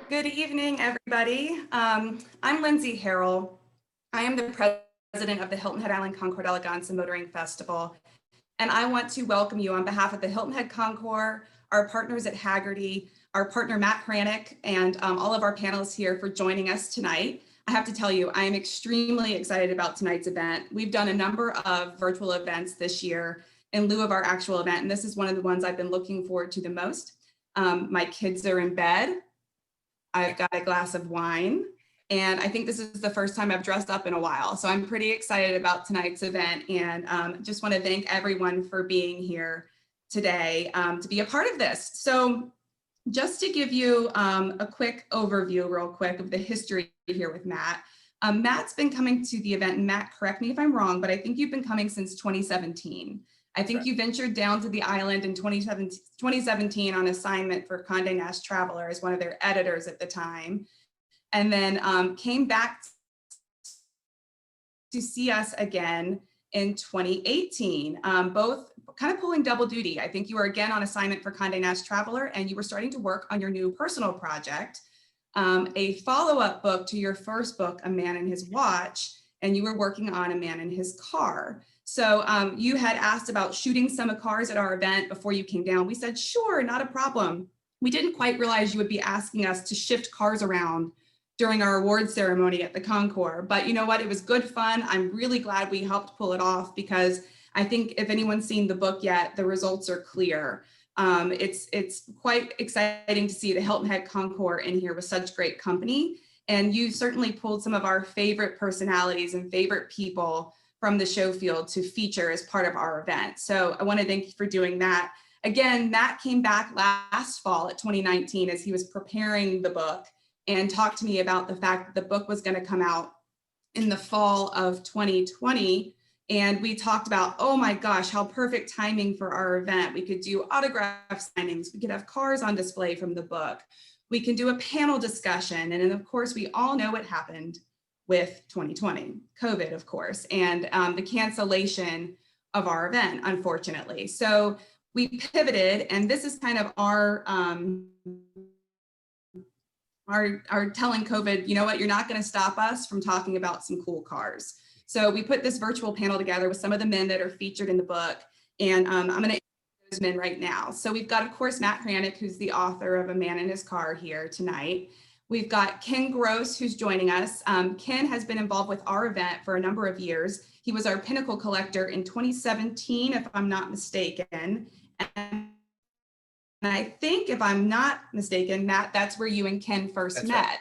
Good evening, everybody. I'm Lindsay Harrell. I am the president of the Hilton Head Island Concours d'Elegance and Motoring Festival. And I want to welcome you on behalf of the Hilton Head Concours, our partners at Haggerty, our partner Matt Hranek, and all of our panelists here for joining us tonight. I have to tell you, I am extremely excited about tonight's event. We've done a number of virtual events this year in lieu of our actual event, and this is one of the ones I've been looking forward to the most. My kids are in bed. I've got a glass of wine, and I think this is the first time I've dressed up in a while. So I'm pretty excited about tonight's event, and just want to thank everyone for being here today to be a part of this. So just to give you a quick overview real quick of the history here with Matt. Matt's been coming to the event, and Matt, correct me if I'm wrong, but I think you've been coming since 2017. I think you ventured down to the island in 2017 on assignment for Condé Nast Traveler as one of their editors at the time, and then came back to see us again in 2018, both kind of pulling double duty. I think you were again on assignment for Condé Nast Traveler, and you were starting to work on your new personal project, a follow-up book to your first book, A Man and His Watch, and you were working on A Man and His Car. So you had asked about shooting some cars at our event before you came down. We said, sure, not a problem. We didn't quite realize you would be asking us to shift cars around during our award ceremony at the Concours. But you know what? It was good fun. I'm really glad we helped pull it off, because I think if anyone's seen the book yet, the results are clear. It's quite exciting to see the Hilton Head Concours in here with such great company. And you certainly pulled some of our favorite personalities and favorite people from the show field to feature as part of our event. So I want to thank you for doing that. Again, Matt came back last fall at 2019 as he was preparing the book and talked to me about the fact that the book was going to come out in the fall of 2020. And we talked about, oh my gosh, how perfect timing for our event. We could do autograph signings. We could have cars on display from the book. We can do a panel discussion. And then of course, we all know what happened with 2020, COVID, of course, and the cancellation of our event, unfortunately. So we pivoted, and this is kind of our telling COVID, you know what, you're not going to stop us from talking about some cool cars. So we put this virtual panel together with some of the men that are featured in the book, and I'm going to introduce those men right now. So we've got, of course, Matt Hranek, who's the author of A Man and His Car, here tonight. We've got Ken Gross, who's joining us. Ken has been involved with our event for a number of years. He was our pinnacle collector in 2017, if I'm not mistaken. And I think, if I'm not mistaken, Matt, that's where you and Ken first met.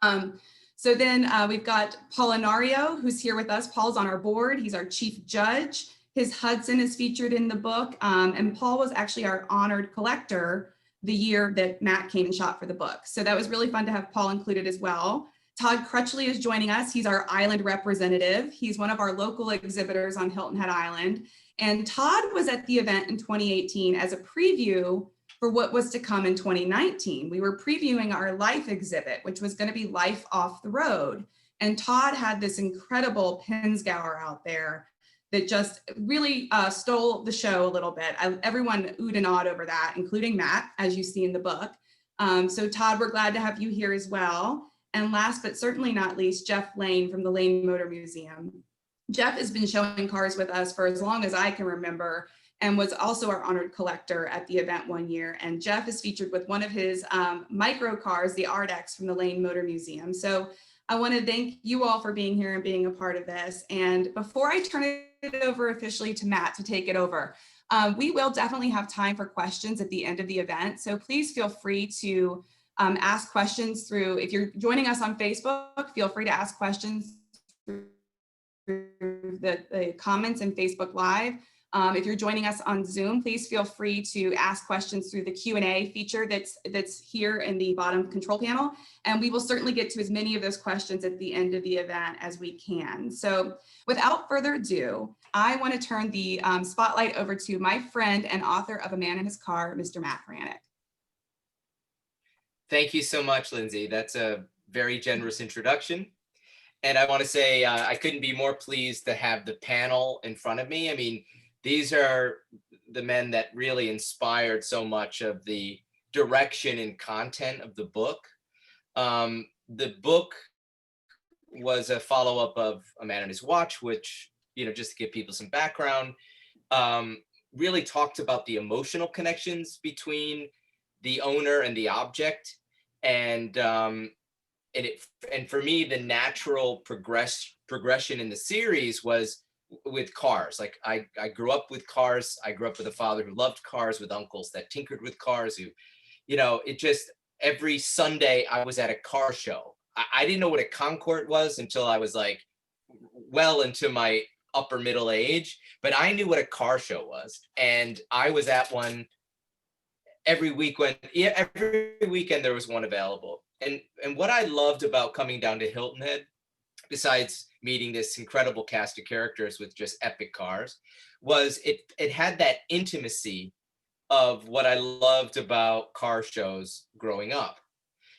Right. So then we've got Paul Ianuario, who's here with us. Paul's on our board. He's our chief judge. His Hudson is featured in the book. And Paul was actually our honored collector the year that Matt came and shot for the book. So that was really fun to have Paul included as well. Todd Crutchley is joining us. He's our island representative. He's one of our local exhibitors on Hilton Head Island. And Todd was at the event in 2018 as a preview for what was to come in 2019. We were previewing our life exhibit, which was going to be Life Off the Road. And Todd had this incredible Pinsgauer out there that just really stole the show a little bit. Everyone oohed and awed over that, including Matt, as you see in the book. So Todd, we're glad to have you here as well. And last but certainly not least, Jeff Lane from the Lane Motor Museum. Jeff has been showing cars with us for as long as I can remember, and was also our honored collector at the event one year. And Jeff is featured with one of his micro cars, the Ardex from the Lane Motor Museum. So I want to thank you all for being here and being a part of this. And before I turn it over officially to Matt to take it over, We will definitely have time for questions at the end of the event. So please feel free to ask questions through, if you're joining us on Facebook, feel free to ask questions through the comments in Facebook Live. If you're joining us on Zoom, please feel free to ask questions through the Q&A feature that's here in the bottom control panel. And we will certainly get to as many of those questions at the end of the event as we can. So without further ado, I want to turn the spotlight over to my friend and author of A Man in His Car, Mr. Matt Hranek. Thank you so much, Lindsay. That's a very generous introduction. And I want to say I couldn't be more pleased to have the panel in front of me. I mean, these are the men that really inspired so much of the direction and content of the book. The book was a follow-up of A Man and His Watch, which, just to give people some background, really talked about the emotional connections between the owner and the object. And for me, the natural progression in the series was with cars. Like I grew up with cars. I grew up with a father who loved cars, with uncles that tinkered with cars, who, it just, every Sunday I was at a car show. I didn't know what a concours was until I was like well into my upper middle age, but I knew what a car show was. And I was at one every weekend there was one available. And what I loved about coming down to Hilton Head, besides meeting this incredible cast of characters with just epic cars, was it had that intimacy of what I loved about car shows growing up.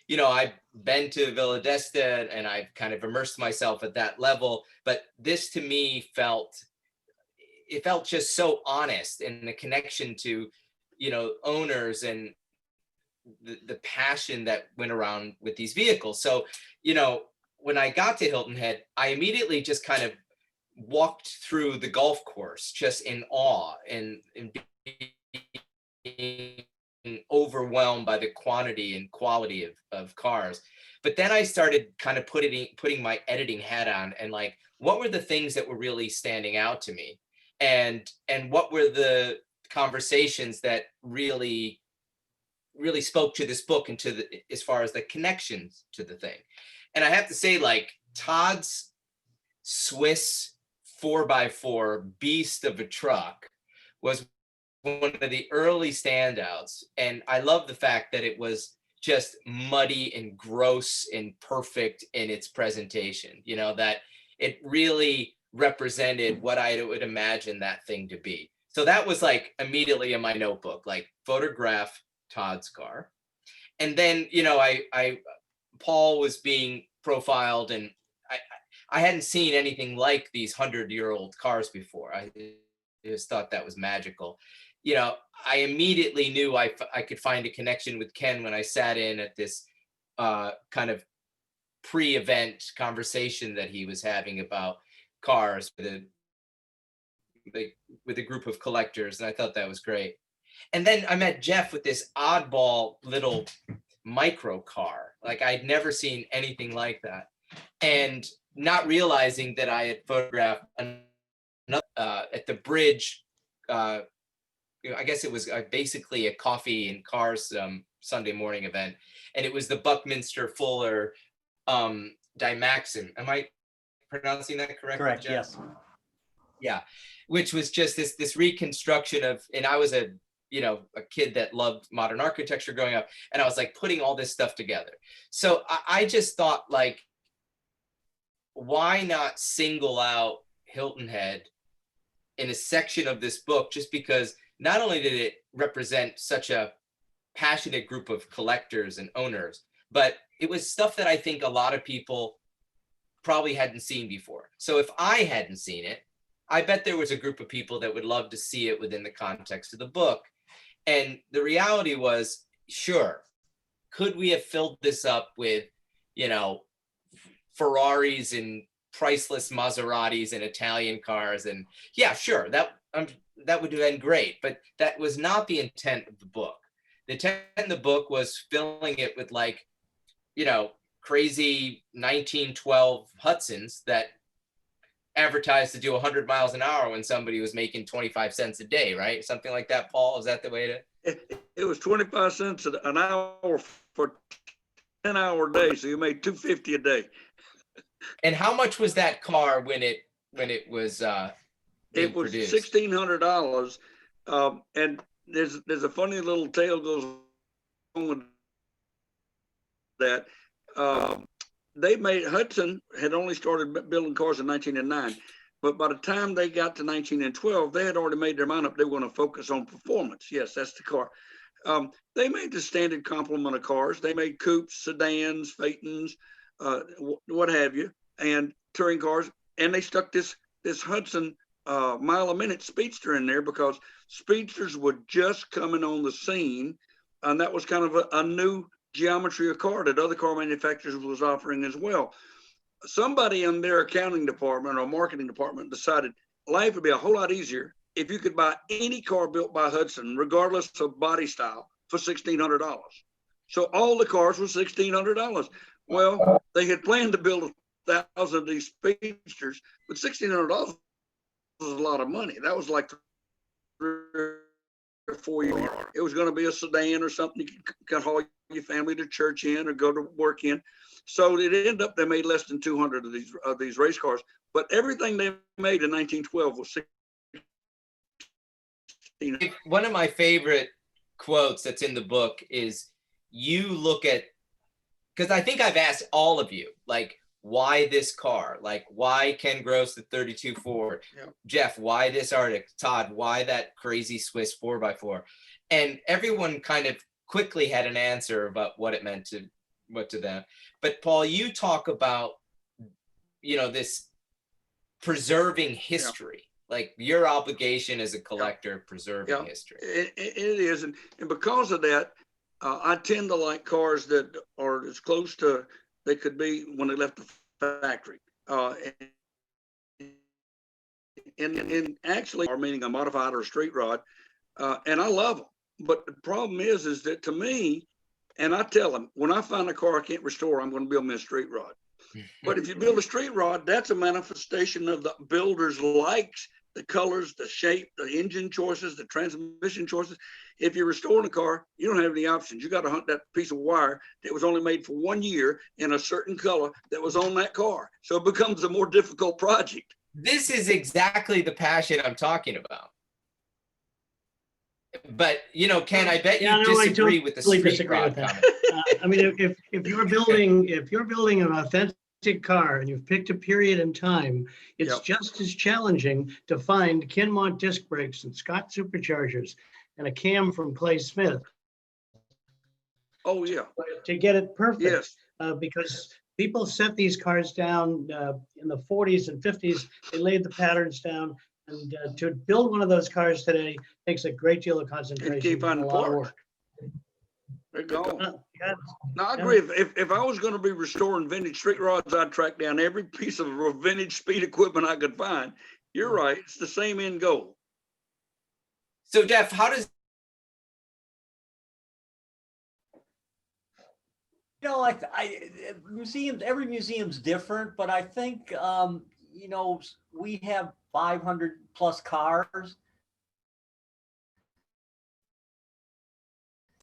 I've been to Villa d'Este and I've kind of immersed myself at that level, but this to me felt just so honest, and the connection to, owners and the passion that went around with these vehicles. So, when I got to Hilton Head, I immediately just kind of walked through the golf course just in awe and being overwhelmed by the quantity and quality of cars. But then I started kind of putting my editing hat on, and like, what were the things that were really standing out to me? And what were the conversations that really spoke to this book and as far as the connections to the thing. And I have to say, like, Todd's Swiss 4x4 beast of a truck was one of the early standouts. And I love the fact that it was just muddy and gross and perfect in its presentation, that it really represented what I would imagine that thing to be. So that was like immediately in my notebook, like, photograph Todd's car. And then, Paul was being profiled, and I hadn't seen anything like these 100-year-old cars before. I just thought that was magical. I immediately knew I could find a connection with Ken when I sat in at this kind of pre-event conversation that he was having about cars with a group of collectors, and I thought that was great. And then I met Jeff with this oddball little micro car. Like, I'd never seen anything like that. And not realizing that I had photographed another at the bridge. I guess it was basically a coffee and cars Sunday morning event. And it was the Buckminster Fuller Dymaxon. Am I pronouncing that correctly? Correct, Jeff? yes. Yeah, which was just this reconstruction of, and I was a kid that loved modern architecture growing up, and I was like putting all this stuff together. So I just thought, like, why not single out Hilton Head in a section of this book, just because not only did it represent such a passionate group of collectors and owners, but it was stuff that I think a lot of people probably hadn't seen before. So if I hadn't seen it, I bet there was a group of people that would love to see it within the context of the book. And the reality was, sure, could we have filled this up with, Ferraris and priceless Maseratis and Italian cars? And yeah, sure, that would have been great, but that was not the intent of the book. The intent of the book was filling it with, like, crazy 1912 Hudsons that advertised to do 100 miles an hour when somebody was making 25 cents a day, right? Something like that, Paul. Is that the way to? It was 25 cents an hour for 10-hour day, so you made $250 a day. And how much was that car when it was being It was produced? $1,600. And there's a funny little tale goes on with that. Hudson had only started building cars in 1909, but by the time they got to 1912, they had already made their mind up they were going to focus on performance. Yes, that's the car. They made the standard complement of cars. They made coupes, sedans, phaetons, what have you, and touring cars. And they stuck this Hudson mile a minute speedster in there because speedsters were just coming on the scene, and that was kind of a new geometry of car that other car manufacturers was offering as well. Somebody in their accounting department or marketing department decided life would be a whole lot easier if you could buy any car built by Hudson, regardless of body style, for $1,600. So all the cars were $1,600. Well, they had planned to build 1,000 of these speedsters, but $1,600 was a lot of money. That was like 3 or 4 years. It was going to be a sedan or something you could haul your family to church in or go to work in. So it ended up they made less than 200 of these race cars, but everything they made in 1912 was 16. One of my favorite quotes that's in the book is you look at, because I think I've asked all of you, like, why this car? Like, why Ken Gross, the 32 Ford? Yeah. Jeff, why this Arctic? Todd, why that crazy Swiss 4x4? And everyone kind of quickly had an answer about what it meant to them. But Paul, you talk about, this preserving history, like your obligation as a collector, preserving history. It is. And because of that, I tend to like cars that are as close to they could be when they left the factory. And actually, or meaning a modified or a straight rod, and I love them. But the problem is that to me, and I tell them, when I find a car I can't restore, I'm going to build me a straight rod. But if you build a straight rod, that's a manifestation of the builder's likes, the colors, the shape, the engine choices, the transmission choices. If you're restoring a car, you don't have any options. You got to hunt that piece of wire that was only made for 1 year in a certain color that was on that car. So it becomes a more difficult project. This is exactly the passion I'm talking about. But, Ken, I bet you disagree with the street rod comment. I mean, if you're building an authentic car and you've picked a period in time, it's just as challenging to find Kinmont disc brakes and Scott superchargers and a cam from Clay Smith. Oh yeah, to get it perfect. Yes, because people set these cars down in the 40s and 50s. They laid the patterns down, and to build one of those cars today takes a great deal of concentration and keep on and a lot of work. They're gone. No, I agree. If I was going to be restoring vintage street rods, I'd track down every piece of vintage speed equipment I could find. You're right. It's the same end goal. So, Jeff, how does museums, every museum's different, but I think we have 500 plus cars.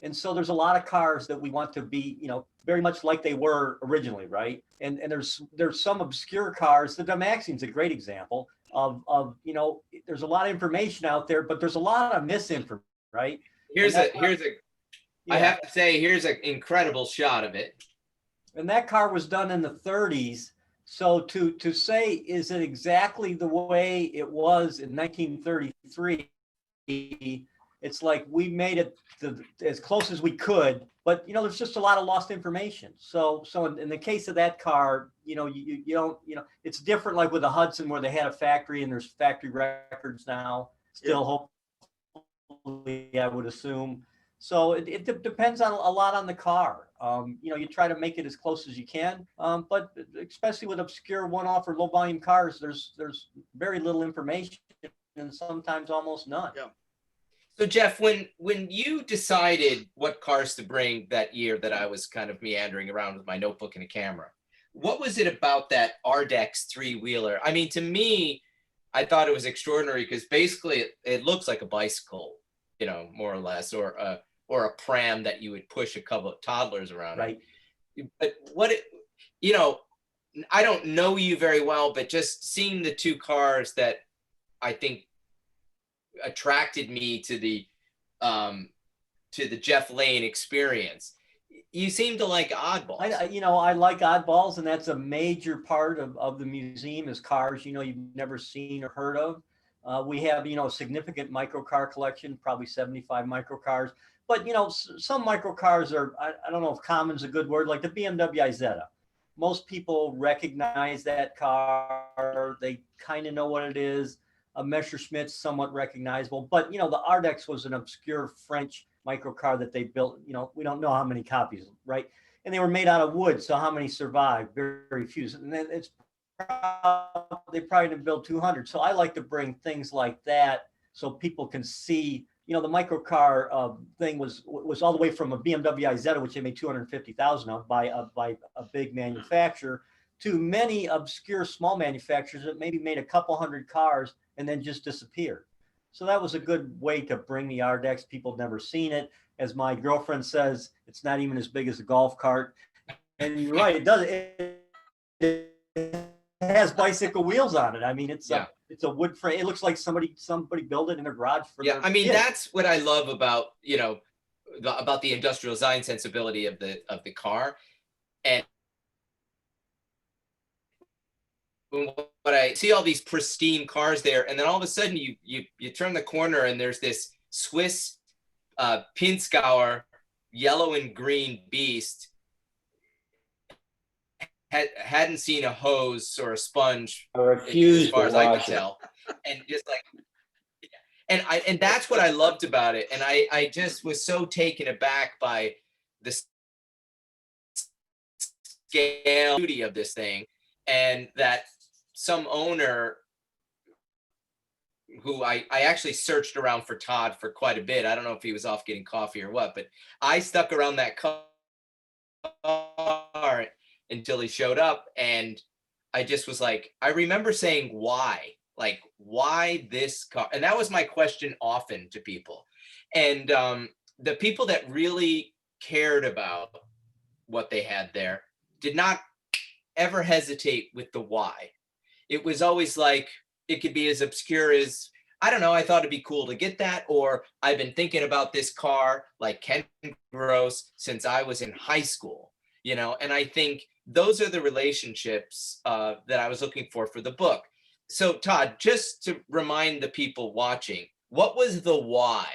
And so there's a lot of cars that we want to be, very much like they were originally, right? And there's some obscure cars. The Maxine's a great example of there's a lot of information out there, but there's a lot of misinformation, right? I have to say, here's an incredible shot of it. And that car was done in the 30s. So to say, is it exactly the way it was in 1933? It's like we made it as close as we could, but there's just a lot of lost information. So in the case of that car, you don't, it's different like with the Hudson where they had a factory and there's factory records now still, hopefully, I would assume. So it depends on a lot on the car. You try to make it as close as you can, but especially with obscure one-off or low-volume cars, there's very little information and sometimes almost none. Yeah. So Jeff, when you decided what cars to bring that year that I was kind of meandering around with my notebook and a camera, what was it about that Ardex three-wheeler? I mean, to me, I thought it was extraordinary because basically it looks like a bicycle, you know, more or less, or a pram that you would push a couple of toddlers around. Right. But you know, I don't know you very well, but just seeing the two cars that I think attracted me to the Jeff Lane experience. You seem to like oddballs. I like oddballs, and that's a major part of the museum is cars, you've never seen or heard of. We have, a significant microcar collection, probably 75 microcars. But, some microcars are, I don't know if common's a good word, like the BMW Isetta. Most people recognize that car. They kind of know what it is. A Messerschmitt's somewhat recognizable. But, the Ardex was an obscure French microcar that they built. We don't know how many copies, right? And they were made out of wood. So how many survived? Very, very few. And then they probably didn't build 200. So I like to bring things like that so people can see, the microcar thing was all the way from a BMW Isetta, which they made 250,000 of by a big manufacturer, to many obscure small manufacturers that maybe made a couple hundred cars and then just disappeared. So that was a good way to bring the Ardex. People have never seen it. As my girlfriend says, it's not even as big as a golf cart. And you're right, it does. It has bicycle wheels on it. I mean, it's a wood frame. It looks like somebody built it in their garage for I mean, that's what I love about, about the industrial design sensibility of the car. And but I see all these pristine cars there, and then all of a sudden you turn the corner and there's this Swiss Pinzgauer yellow and green beast. Hadn't seen a hose or a sponge as far as I could tell, and just like, and that's what I loved about it, and I just was so taken aback by the scale beauty of this thing, and that some owner who I actually searched around for Todd for quite a bit. I don't know if he was off getting coffee or what, but I stuck around that car until he showed up, and I just was like, I remember saying, why this car? And that was my question often to people. And the people that really cared about what they had there did not ever hesitate with the why. It was always like, it could be as obscure as, I don't know, I thought it'd be cool to get that, or I've been thinking about this car like Ken Gross since I was in high school, and I think those are the relationships that I was looking for the book. So Todd, just to remind the people watching, what was the why?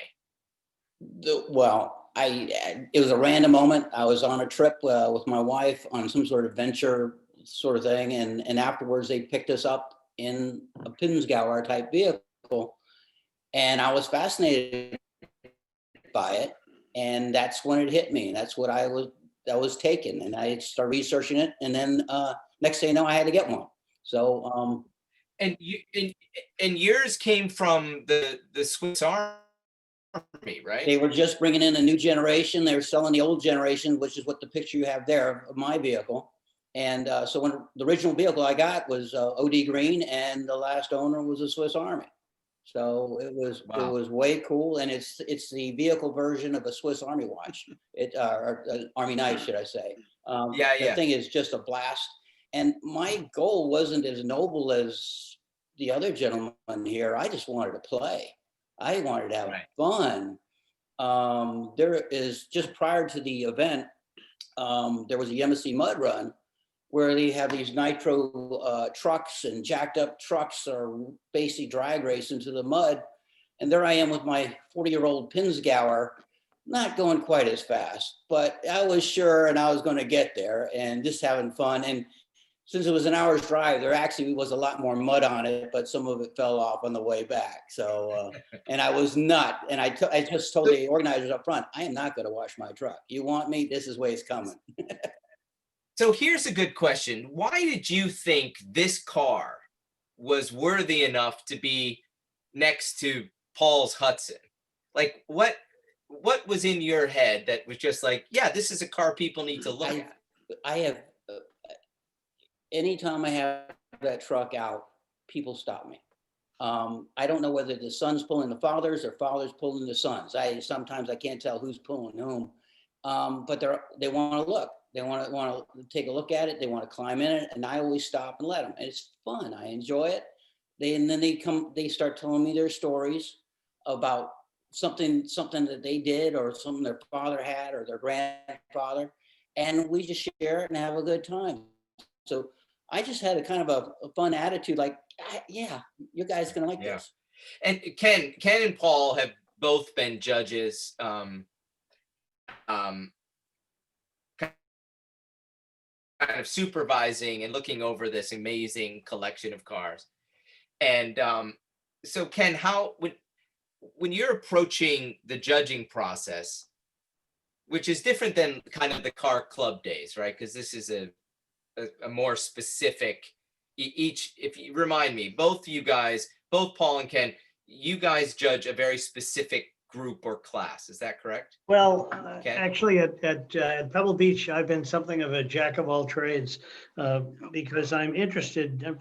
It was a random moment. I was on a trip with my wife on some sort of venture sort of thing. And afterwards they picked us up in a Pinzgauer type vehicle. And I was fascinated by it. And that's when it hit me. That's what I was taken. And I started researching it. And then next thing you know, I had to get one. So, and yours came from the Swiss Army, right? They were just bringing in a new generation. They were selling the old generation, which is what the picture you have there of my vehicle. And so when the original vehicle I got was OD green, and the last owner was a Swiss Army. So it was It was way cool, and it's the vehicle version of a Swiss Army watch. Or Army knife, should I say? The thing is just a blast. And my goal wasn't as noble as the other gentleman here. I just wanted to play. I wanted to have fun. There is, just prior to the event, there was a Yemisi mud run where they have these nitro trucks and jacked up trucks or basically drag race into the mud. And there I am with my 40-year-old Pinzgauer, not going quite as fast, but I was sure, and I was going to get there and just having fun. And since it was an hour's drive, there actually was a lot more mud on it, but some of it fell off on the way back. So, and I was not, and I just told the organizers up front, I am not going to wash my truck. You want me? This is way it's coming. So here's a good question. Why did you think this car was worthy enough to be next to Paul's Hudson? Like, what was in your head that was just like, yeah, this is a car people need to look at? anytime I have that truck out, people stop me. I don't know whether the son's pulling the fathers or fathers pulling the sons. Sometimes I can't tell who's pulling whom, but they want to look. They want to take a look at it. They want to climb in it, and I always stop and let them. And it's fun. I enjoy it. And then they start telling me their stories about something that they did or something their father had or their grandfather, and we just share it and have a good time. So I just had a kind of a fun attitude, like, yeah, you guys gonna like this. And Ken and Paul have both been judges. Kind of supervising and looking over this amazing collection of cars. And so Ken, when you're approaching the judging process, which is different than kind of the car club days, right? Because this is a more specific, if you remind me, both you guys, both Paul and Ken, you guys judge a very specific group or class. Is that correct? Well, Ken? actually at Pebble Beach, I've been something of a jack of all trades because I'm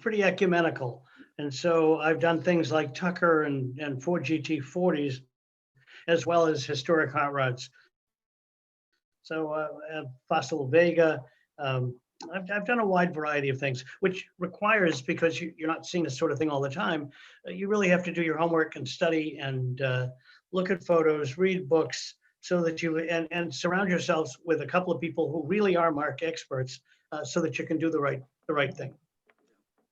pretty ecumenical. And so I've done things like Tucker and Ford GT40s, as well as historic hot rods. So Fossil Vega, I've done a wide variety of things, which requires, because you're not seeing this sort of thing all the time, you really have to do your homework and study and look at photos, read books, so that you and surround yourselves with a couple of people who really are mark experts, so that you can do the right thing.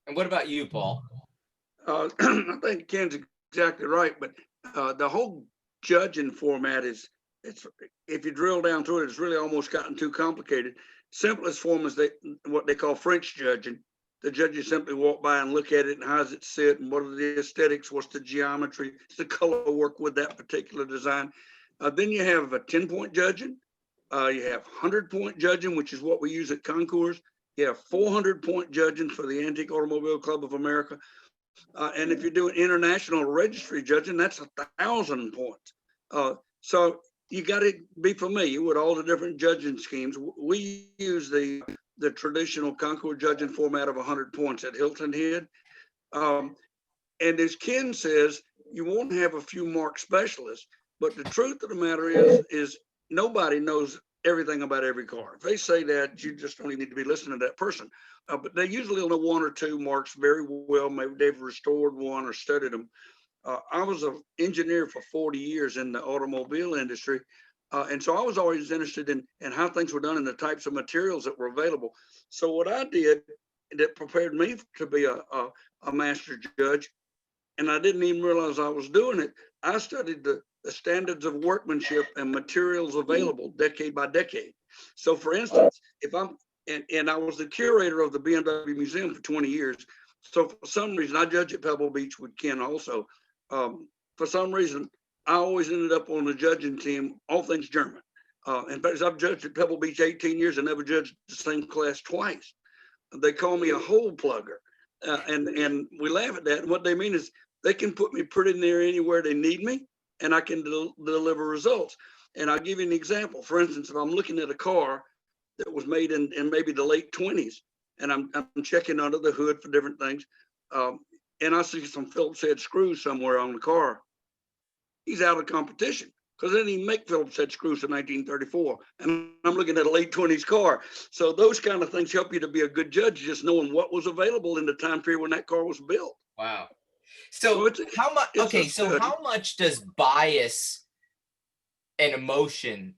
And what about you, Paul? I think Ken's exactly right, but the whole judging format it's if you drill down to it, it's really almost gotten too complicated. Simplest form is what they call French judging. The judges simply walk by and look at it and how does it sit and what are the aesthetics, what's the geometry, it's the color work with that particular design. Then you have a 10-point judging. You have 100-point judging, which is what we use at concours. You have 400-point judging for the Antique Automobile Club of America. And if you're doing international registry judging, that's 1,000 points. So you got to be familiar with all the different judging schemes. We use the traditional concours judging format of 100 points at Hilton Head. And as Ken says, you won't have a few mark specialists, but the truth of the matter is nobody knows everything about every car. If they say that, you just don't even need to be listening to that person. But they usually know one or two marks very well. Maybe they've restored one or studied them. I was an engineer for 40 years in the automobile industry. And so I was always interested in how things were done and the types of materials that were available. So what I did that prepared me to be a master judge, and I didn't even realize I was doing it, I studied the standards of workmanship and materials available decade by decade. So for instance, if I'm, and I was the curator of the BMW Museum for 20 years. So for some reason, I judge at Pebble Beach with Ken also. For some reason, I always ended up on the judging team, all things German. In fact, I've judged at Pebble Beach 18 years and never judged the same class twice. They call me a hole plugger. And we laugh at that. And what they mean is they can put me pretty near anywhere they need me, and I can deliver results. And I'll give you an example. For instance, if I'm looking at a car that was made in maybe the late 20s, and I'm checking under the hood for different things, and I see some Phillips head screws somewhere on the car, he's out of competition because they didn't even make Phillips head screws in 1934. And I'm looking at a late 20s car. So those kind of things help you to be a good judge, just knowing what was available in the time period when that car was built. Wow. So how much? Okay, so how much does bias and emotion,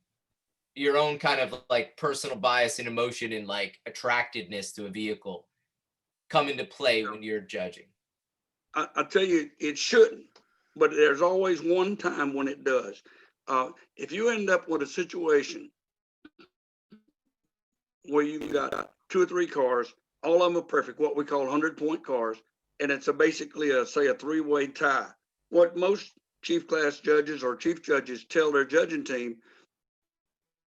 your own kind of like personal bias and emotion and like attractiveness to a vehicle, come into play when you're judging? I tell you, it shouldn't, but there's always one time when it does. If you end up with a situation where you've got 2 or 3 cars, all of them are perfect, what we call 100-point cars, and it's basically say a 3-way tie. What most chief class judges or chief judges tell their judging team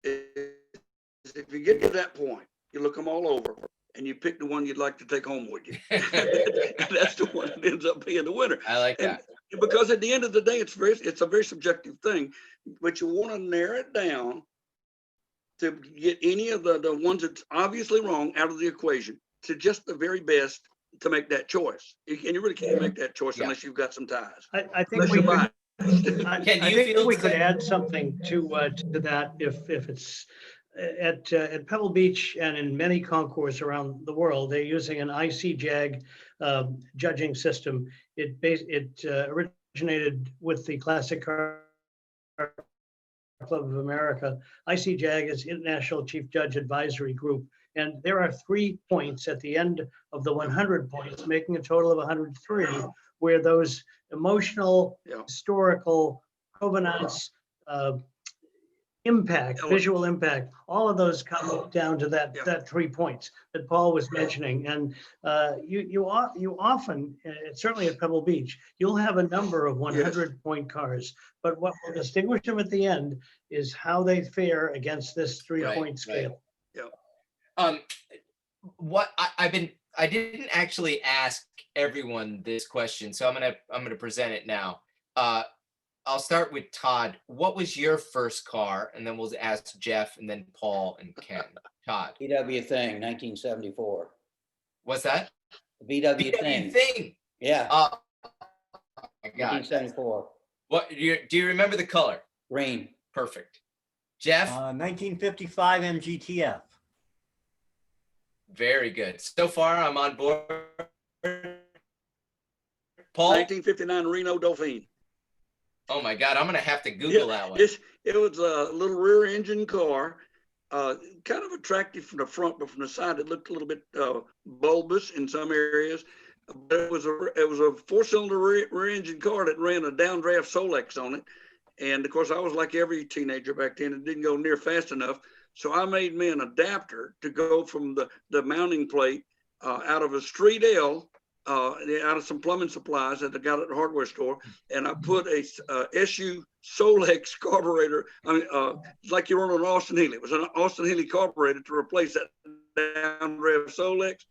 is if you get to that point, you look them all over and you pick the one you'd like to take home with you. That's the one that ends up being the winner. I like that. And because at the end of the day, it's a very subjective thing, but you want to narrow it down to get any of the ones that's obviously wrong out of the equation. to just the very best to make that choice. And you really can't make that choice Yeah. unless you've got some ties. I think Unless we you're could, biased. I Ken, do I you think feel we the could same? add something to that if it's at Pebble Beach and in many concours around the world, they're using an ICJAG judging system. It originated with the Classic Car Club of America. ICJAG is International Chief Judge Advisory Group. And there are 3 points at the end of the 100 points, making a total of 103, where those emotional, Yeah. historical, provenance, impact, visual impact, all of those come down to that, Yeah. that 3 points that Paul was mentioning. And you often, certainly at Pebble Beach, you'll have a number of 100-point cars, but what will distinguish them at the end is how they fare against this 3-point scale. What I didn't actually ask everyone this question, so I'm gonna present it now. I'll start with Todd. What was your first car? And then we'll ask Jeff and then Paul and Ken. Todd. VW Thing, 1974. What's that? VW VW Thing. Thing. Yeah, Oh my God. 1974. What do you remember the color? Green. Perfect. Jeff? 1955 MGTF. Very good. So far, I'm on board. Paul? 1959 Reno Dauphine. Oh my God, I'm gonna have to Google that one. It was a little rear engine car, kind of attractive from the front, but from the side it looked a little bit bulbous in some areas. But it was a 4-cylinder rear engine car that ran a downdraft Solex on it. And of course, I was like every teenager back then. It didn't go near fast enough. So I made me an adapter to go from the mounting plate out of a Street L, out of some plumbing supplies that I got at the hardware store. And I put a SU Solex carburetor. I mean, it's like you run on an Austin Healey. It was an Austin Healey carburetor to replace that downdraft Solex.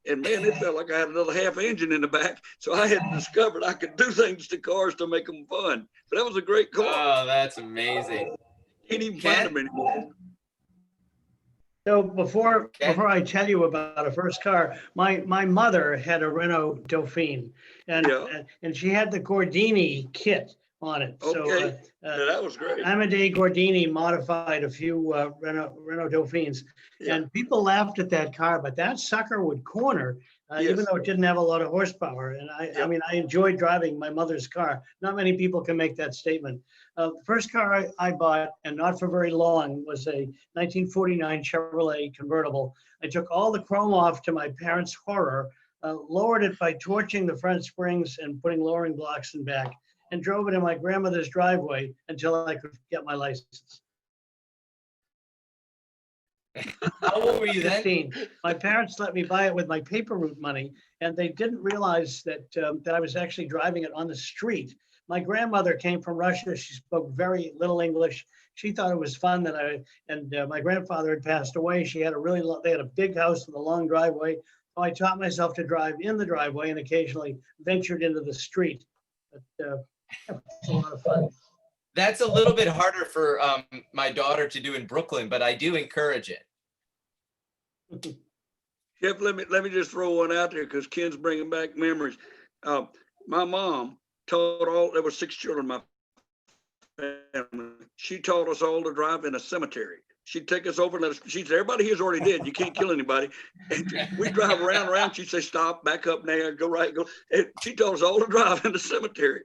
And man, it felt like I had another half engine in the back. So I had discovered I could do things to cars to make them fun. But that was a great car. Oh, that's amazing. Can't even find them anymore. So before I tell you about a first car, my mother had a Renault Dauphine, and and she had the Gordini kit on it. Okay. So That was great. Amadei Gordini modified a few Renault Dauphines, and people laughed at that car, but that sucker would corner, even though it didn't have a lot of horsepower. And I mean, I enjoyed driving my mother's car. Not many people can make that statement. The first car I bought, and not for very long, was a 1949 Chevrolet Convertible. I took all the chrome off to my parents' horror, lowered it by torching the front springs and putting lowering blocks in back, and drove it in my grandmother's driveway until I could get my license. How old were you then? 15. My parents let me buy it with my paper route money, and they didn't realize that I was actually driving it on the street. My grandmother came from Russia. She spoke very little English. She thought it was fun that my grandfather had passed away. They had a big house with a long driveway. So I taught myself to drive in the driveway and occasionally ventured into the street. But it was a lot of fun. That's a little bit harder for my daughter to do in Brooklyn, but I do encourage it. Jeff, let me just throw one out there because Ken's bringing back memories. My mom taught there were 6 children in my family. She taught us all to drive in a cemetery. She'd take us over and let us, she'd say, everybody here's already dead. You can't kill anybody. And we drive around. She'd say, stop, back up now, go right, go. And she taught us all to drive in the cemetery.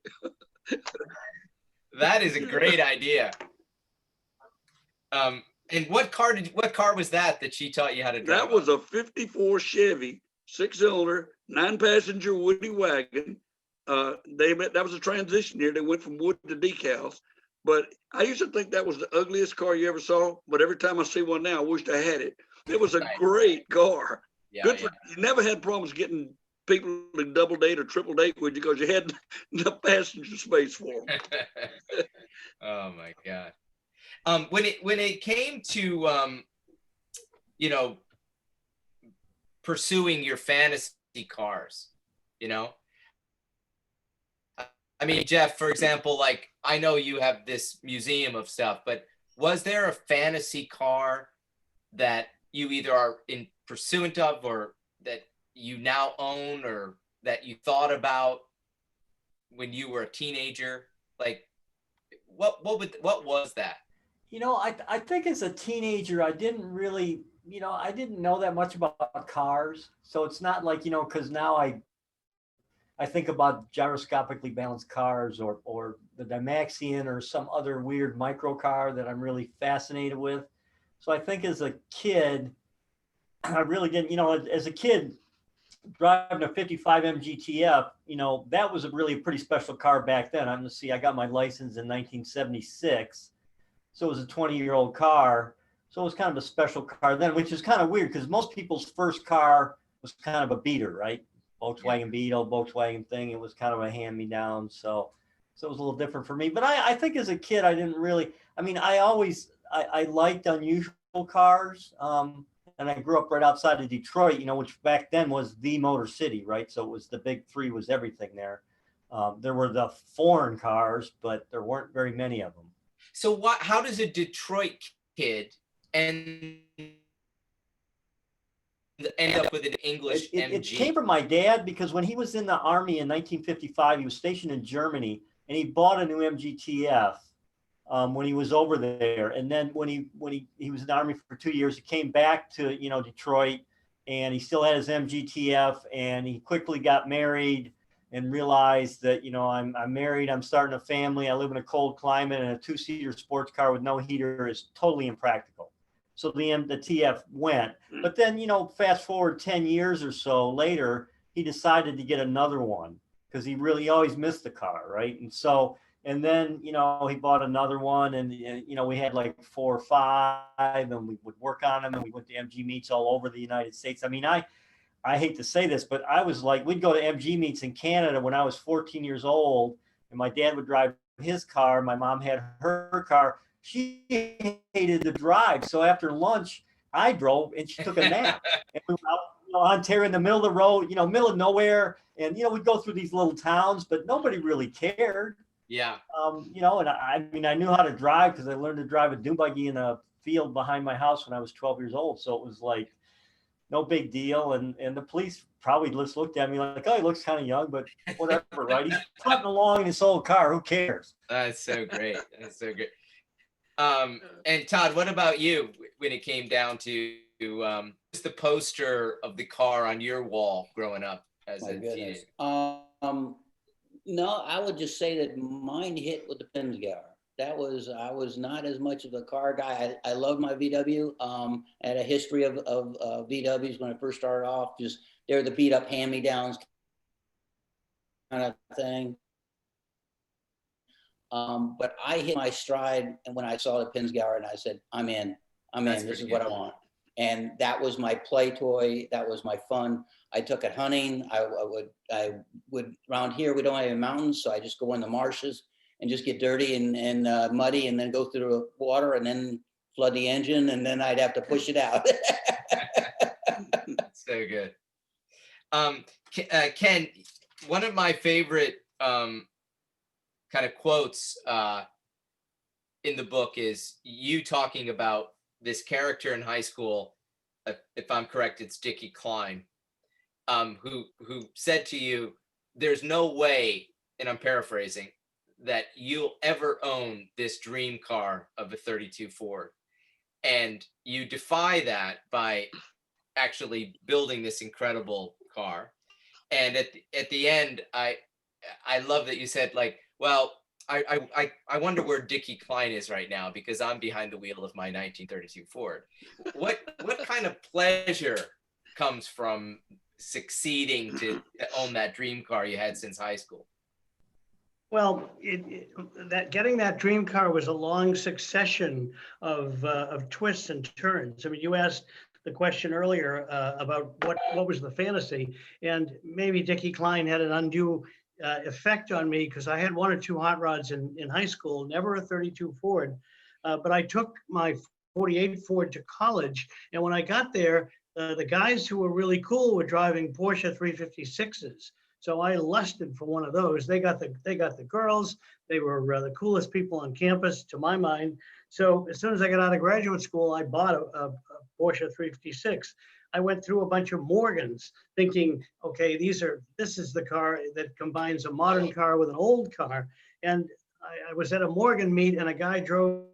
That is a great idea. And what car was that she taught you how to drive? That was a 54 Chevy, 6-cylinder, 9-passenger Woody wagon. That was a transition year. They went from wood to decals. But I used to think that was the ugliest car you ever saw. But every time I see one now, I wished I had it. It was a great car. You never had problems getting people to double date or triple date with you because you had the passenger space for them. Oh my God. When it came to pursuing your fantasy cars, I mean, Jeff, for example, like I know you have this museum of stuff, but was there a fantasy car that you either are in pursuit of or you now own, or that you thought about when you were a teenager? Like, what was that? You know, I think as a teenager, I didn't really, you know, I didn't know that much about cars. So it's not like, you know, because now I think about gyroscopically balanced cars, or the Dymaxion, or some other weird micro car that I'm really fascinated with. So I think as a kid, I really didn't, you know, as a kid, driving a 55 MGTF, you know, that was a really pretty special car back then. I'm going to see, I got my license in 1976. So it was a 20-year-old car. So it was kind of a special car then, which is kind of weird because most people's first car was kind of a beater, right? Volkswagen Beetle, Volkswagen thing. It was kind of a hand-me-down. So it was a little different for me. But I think as a kid, I didn't really, I mean, I liked unusual cars. And I grew up right outside of Detroit, you know, which back then was the Motor City, right? So it was the big three, was everything there. There were the foreign cars, but there weren't very many of them. So how does a Detroit kid end up with an English MG? It came from my dad, because when he was in the Army in 1955, he was stationed in Germany, and he bought a new MGTF when he was over there. And then when he was in the Army for 2 years, he came back to, you know, Detroit, and he still had his MGTF, and he quickly got married and realized that, you know, I'm married, I'm starting a family, I live in a cold climate, and a 2-seater sports car with no heater is totally impractical. So the TF went. But then, you know, fast forward 10 years or so later, he decided to get another one because he always missed the car, right? And then, you know, he bought another one, and you know, we had like 4 or 5, and we would work on them, and we went to MG meets all over the United States. I mean, I hate to say this, but I was like, we'd go to MG meets in Canada when I was 14 years old, and my dad would drive his car. My mom had her car. She hated to drive. So after lunch, I drove, and she took a nap. And we were out, you know, Ontario, in the middle of the road, you know, middle of nowhere. And, you know, we'd go through these little towns, but nobody really cared. Yeah. You know, and I mean, I knew how to drive because I learned to drive a dune buggy in a field behind my house when I was 12 years old. So it was like, no big deal. And the police probably just looked at me like, oh, he looks kind of young, but whatever, right? He's putting along in his old car. Who cares? That's so great. That's so great. And Todd, what about you when it came down to just the poster of the car on your wall growing up as a teenager? No, I would just say that mine hit with the Pinzgauer. I was not as much of a car guy. I love my VW. I had a history of VWs when I first started off. Just they're the beat up hand-me-downs kind of thing. But I hit my stride, and when I saw the Pinzgauer, and I said, I'm in. This is what I want. And that was my play toy. That was my fun. I took it hunting. I would around here, we don't have any mountains, so I just go in the marshes and just get dirty and muddy, and then go through the water, and then flood the engine, and then I'd have to push it out. So good. Ken, one of my favorite kind of quotes in the book is you talking about this character in high school. If I'm correct, it's Dickie Klein, who said to you, "There's no way," and I'm paraphrasing, "that you'll ever own this dream car of a 32 Ford." And you defy that by actually building this incredible car. And at the end, I love that you said, like, well, I wonder where Dickie Klein is right now, because I'm behind the wheel of my 1932 Ford. What kind of pleasure comes from succeeding to own that dream car you had since high school? Well, getting that dream car was a long succession of twists and turns. I mean, you asked the question earlier about what was the fantasy, and maybe Dickie Klein had an undue effect on me, because I had 1 or 2 hot rods in high school, never a 32 Ford, but I took my 48 Ford to college, and when I got there, the guys who were really cool were driving Porsche 356s. So I lusted for one of those. They got the girls. They were the coolest people on campus, to my mind. So as soon as I got out of graduate school, I bought a Porsche 356. I went through a bunch of Morgans thinking, okay, this is the car that combines a modern car with an old car. And I was at a Morgan meet and a guy drove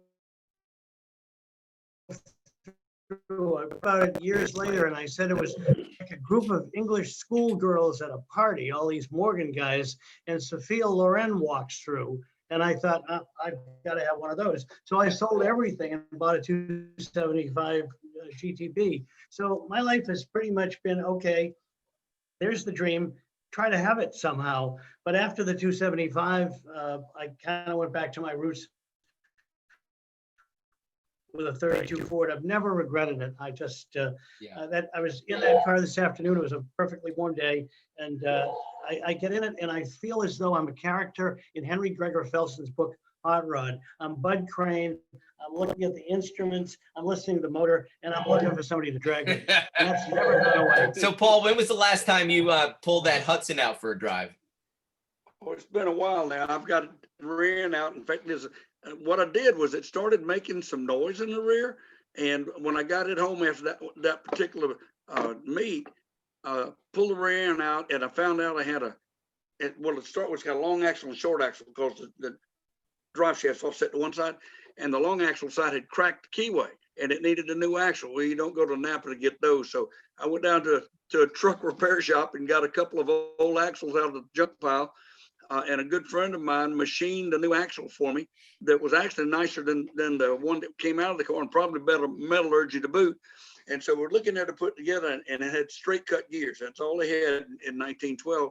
through about it years later, and I said it was like a group of English schoolgirls at a party, all these Morgan guys, and Sophia Loren walks through. And I thought, I've got to have one of those. So I sold everything and bought a 275 GTB. So my life has pretty much been, okay, there's the dream, try to have it somehow. But after the 275, I kind of went back to my roots with a 32 Ford. I've never regretted it. I just, I was in that car this afternoon. It was a perfectly warm day. And I get in it and I feel as though I'm a character in Henry Gregor Felson's book, Hot Rod. I'm Bud Crane. I'm looking at the instruments. I'm listening to the motor, and I'm looking for somebody to drag me. And that's never gone away. So, Paul, when was the last time you pulled that Hudson out for a drive? Oh, it's been a while now. I've got it rearing out. In fact, what I did was it started making some noise in the rear. And when I got it home after that particular meet, pulled the rear end out, and I found out I had it's got a long axle and short axle because the drive shaft's offset to one side, and the long axle side had cracked the keyway, and it needed a new axle. Well, you don't go to Napa to get those. So I went down to a truck repair shop and got a couple of old axles out of the junk pile. And a good friend of mine machined a new axle for me that was actually nicer than the one that came out of the car, and probably better metallurgy to boot. And so we're looking at it put together, and it had straight cut gears. That's all they had in 1912.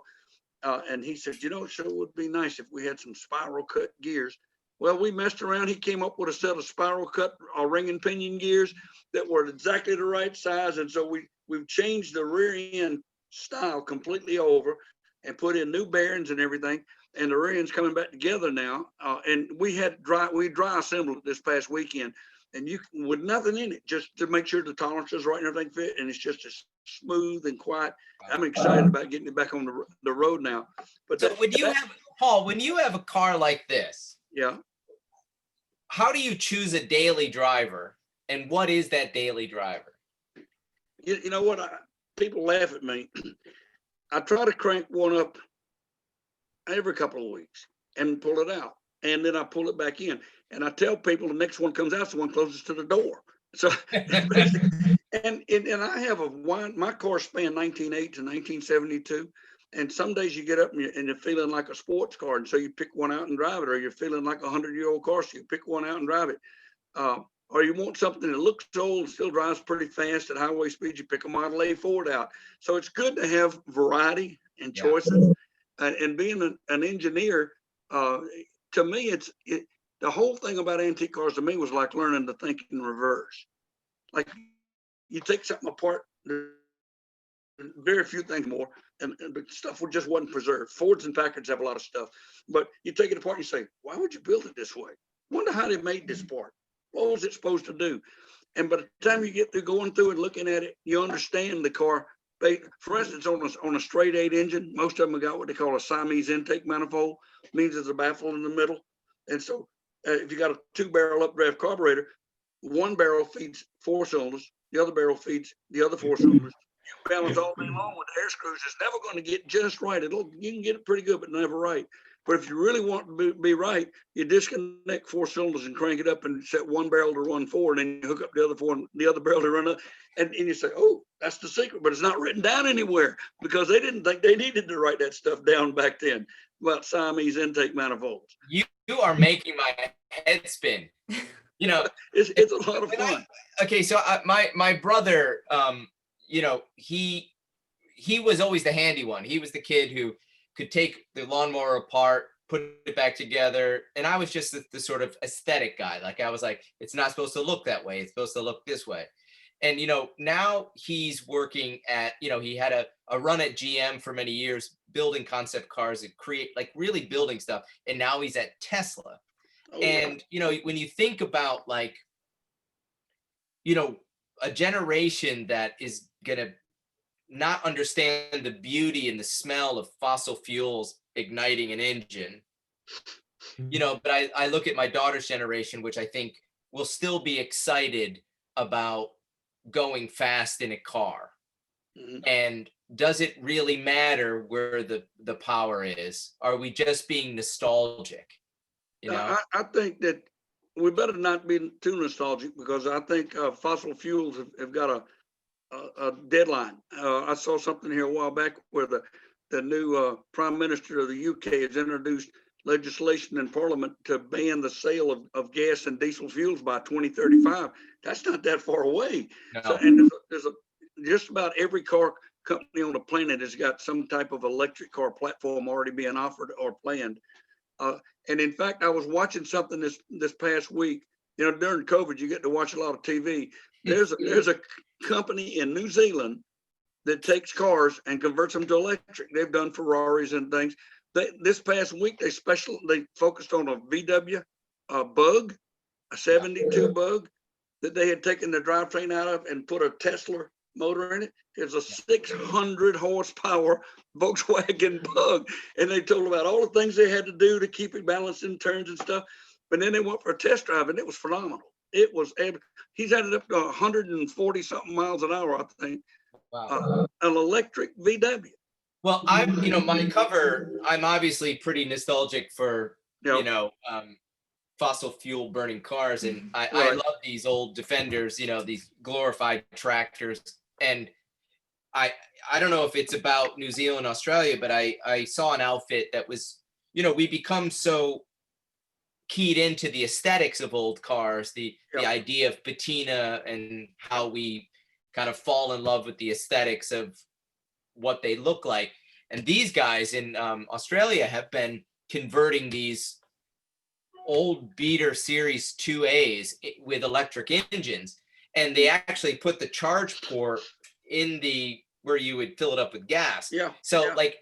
And he said, sure would be nice if we had some spiral cut gears. Well, we messed around. He came up with a set of spiral cut ring and pinion gears that were exactly the right size. And so we've changed the rear end style completely over and put in new bearings and everything. And the rear end's coming back together now. And we dry assembled it this past weekend, and with nothing in it, just to make sure the tolerances right and everything fit. And it's just as smooth and quiet. I'm excited about getting it back on the road now. But so Paul, when you have a car like this, yeah, how do you choose a daily driver, and what is that daily driver? You know what? People laugh at me. I try to crank one up every couple of weeks and pull it out, and then I pull it back in. And I tell people the next one comes out, the one closest to the door. So, and I have my car spanned 1908 to 1972. And some days you get up and you're feeling like a sports car, and so you pick one out and drive it, or you're feeling like a 100-year-old car, so you pick one out and drive it. Or you want something that looks old and still drives pretty fast at highway speed, you pick a Model A Ford out. So it's good to have variety and choices. And being an engineer, to me, the whole thing about antique cars to me was like learning to think in reverse. Like you take something apart, very few things more, and the stuff wasn't preserved. Fords and Packards have a lot of stuff, but you take it apart and you say, why would you build it this way? Wonder how they made this part. What was it supposed to do? And by the time you get through going through and looking at it, you understand the car. For instance, on a straight 8 engine, most of them have got what they call a Siamese intake manifold. Means there's a baffle in the middle. And so if you got a 2-barrel updraft carburetor, one barrel feeds 4 cylinders, the other barrel feeds the other 4 cylinders. You balance all day long with the air screws. It's never going to get just right. You can get it pretty good, but never right. But if you really want to be right, you disconnect 4 cylinders and crank it up and set one barrel to run 4, and then you hook up the other 4 and the other barrel to run up. And you say, oh, that's the secret, but it's not written down anywhere because they didn't think they needed to write that stuff down back then about Siamese intake manifolds. You are making my head spin. It's a lot of fun. So my brother, he was always the handy one. He was the kid who could take the lawnmower apart, put it back together. And I was just the sort of aesthetic guy. Like I was like, it's not supposed to look that way. It's supposed to look this way. And, now he's working at, he had a run at GM for many years, building concept cars and really building stuff. And now he's at Tesla. Oh, and, when you think about a generation that is going to not understand the beauty and the smell of fossil fuels igniting an engine, but I look at my daughter's generation, which I think will still be excited about going fast in a car. Mhm. And does it really matter where the power is? Are we just being nostalgic? You know? I think that we better not be too nostalgic, because I think fossil fuels have got a deadline. I saw something here a while back where the new Prime Minister of the UK has introduced legislation in Parliament to ban the sale of gas and diesel fuels by 2035. That's not that far away. So, No. and there's just about every car company on the planet has got some type of electric car platform already being offered or planned. And in fact, I was watching something this past week. You know, during COVID, you get to watch a lot of TV. There's a company in New Zealand that takes cars and converts them to electric. They've done Ferraris and things. This past week, they focused on a VW Bug, a 72 Bug that they had taken the drivetrain out of and put a Tesla motor in it. It's a 600 horsepower Volkswagen Bug. And they told about all the things they had to do to keep it balanced in turns and stuff. But then they went for a test drive and it was phenomenal. It was, he's added up to 140 something miles an hour, I think. Wow. An electric VW. Well, my cover, I'm obviously pretty nostalgic for, fossil fuel burning cars. And I love these old Defenders, these glorified tractors. And I don't know if it's about New Zealand, Australia, but I saw an outfit that was, we become so keyed into the aesthetics of old cars, the idea of patina and how we kind of fall in love with the aesthetics of what they look like. And these guys in Australia have been converting these old Beater Series 2As with electric engines. And they actually put the charge port in where you would fill it up with gas. Yeah. So like,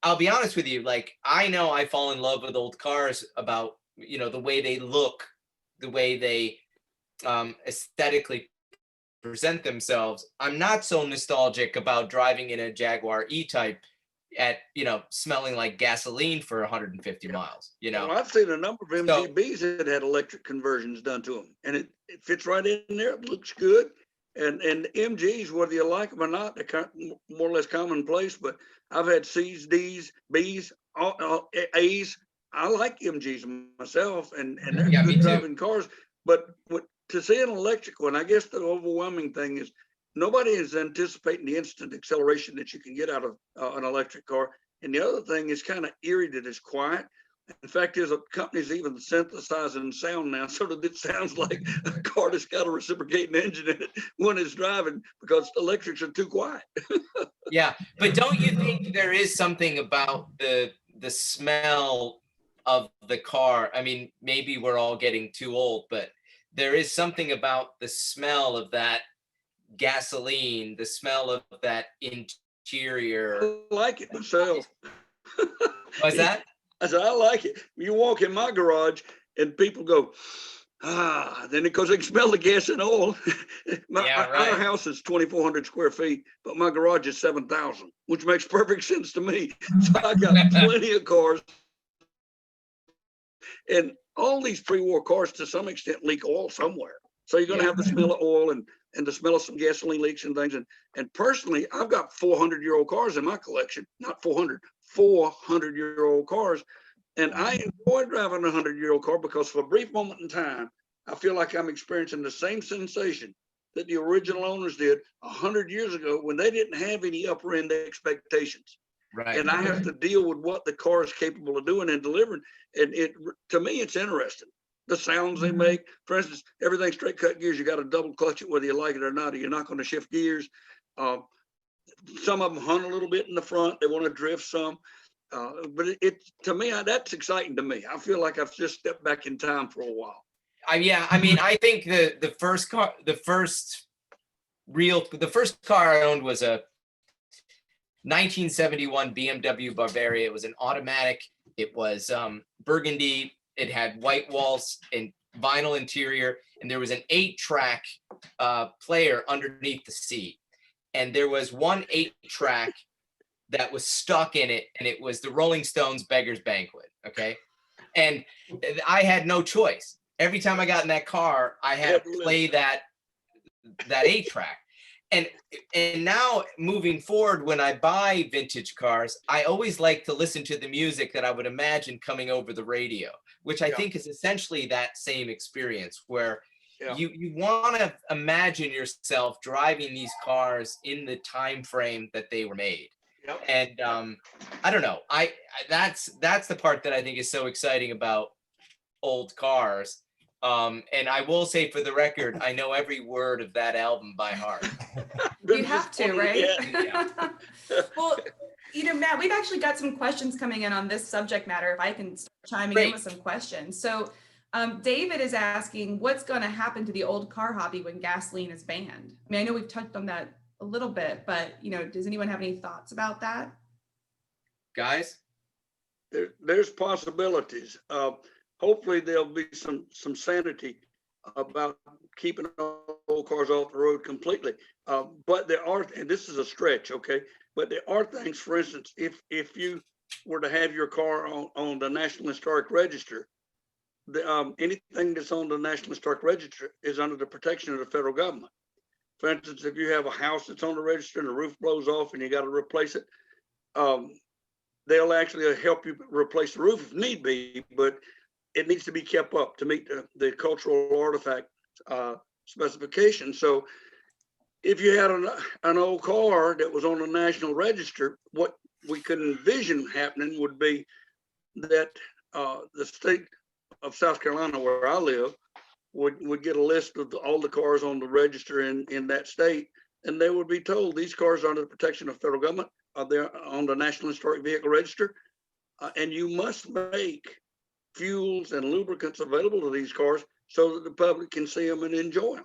I'll be honest with you, like, I know I fall in love with old cars about, the way they look, the way they aesthetically present themselves. I'm not so nostalgic about driving in a Jaguar E-Type at, smelling like gasoline for 150 miles, Well, I've seen a number of MGBs that had electric conversions done to them, and it fits right in there. It looks good. And MGs, whether you like them or not, they're kind of more or less commonplace, but I've had C's, D's, B's, A's. I like MGs myself, and they're good driving cars. But to see an electric one, I guess the overwhelming thing is nobody is anticipating the instant acceleration that you can get out of an electric car. And the other thing is kind of eerie that it's quiet. In fact, there's companies even synthesizing sound now so that it sounds like a car that's got a reciprocating engine in it when it's driving, because electrics are too quiet. Yeah, but don't you think there is something about the smell of the car? I mean, maybe we're all getting too old, but there is something about the smell of that gasoline, the smell of that interior. I like it myself. What's that? I said, I like it. You walk in my garage and people go, then because they can smell the gas and oil. Our house is 2,400 square feet, but my garage is 7,000, which makes perfect sense to me. So I got plenty of cars. And all these pre-war cars, to some extent, leak oil somewhere. So you're going to have the smell of oil and the smell of some gasoline leaks and things. And personally, I've got 400-year-old cars in my collection, not 400-year-old cars. And I enjoy driving a 100-year-old car because for a brief moment in time, I feel like I'm experiencing the same sensation that the original owners did 100 years ago when they didn't have any upper end expectations. Right. And I have to deal with what the car is capable of doing and delivering. And to me, it's interesting. The sounds they make, for instance, everything straight cut gears, you got to double clutch it whether you like it or not, or you're not going to shift gears. Some of them hunt a little bit in the front. They want to drift some. But to me, that's exciting to me. I feel like I've just stepped back in time for a while. I think the first car I owned was a 1971 BMW Bavaria. It was an automatic. It was burgundy. It had white walls and vinyl interior, and there was an 8-track player underneath the seat. And there was one 8-track that was stuck in it, and it was the Rolling Stones Beggar's Banquet. Okay. And I had no choice. Every time I got in that car, I had to play that 8-track. And now moving forward, when I buy vintage cars, I always like to listen to the music that I would imagine coming over the radio, which I think is essentially that same experience where you want to imagine yourself driving these cars in the time frame that they were made. And I don't know, that's the part that I think is so exciting about old cars. And I will say, for the record, I know every word of that album by heart. You have to, right? Yeah. Well, Matt, we've actually got some questions coming in on this subject matter, if I can start chiming in with some questions. So David is asking, what's going to happen to the old car hobby when gasoline is banned? I mean, I know we've touched on that a little bit, but does anyone have any thoughts about that? Guys? There's possibilities. Hopefully there'll be some sanity about keeping old cars off the road completely. But there are, and this is a stretch, okay? But there are things, for instance, if you were to have your car on the National Historic Register, anything that's on the National Historic Register is under the protection of the federal government. For instance, if you have a house that's on the register and the roof blows off and you got to replace it, they'll actually help you replace the roof if need be, but it needs to be kept up to meet the cultural artifact specification. So if you had an old car that was on the National Register, what we could envision happening would be that the state of South Carolina, where I live, would get a list of all the cars on the register in that state, and they would be told these cars are under the protection of federal government. They're on the National Historic Vehicle Register, and you must make fuels and lubricants available to these cars so that the public can see them and enjoy them.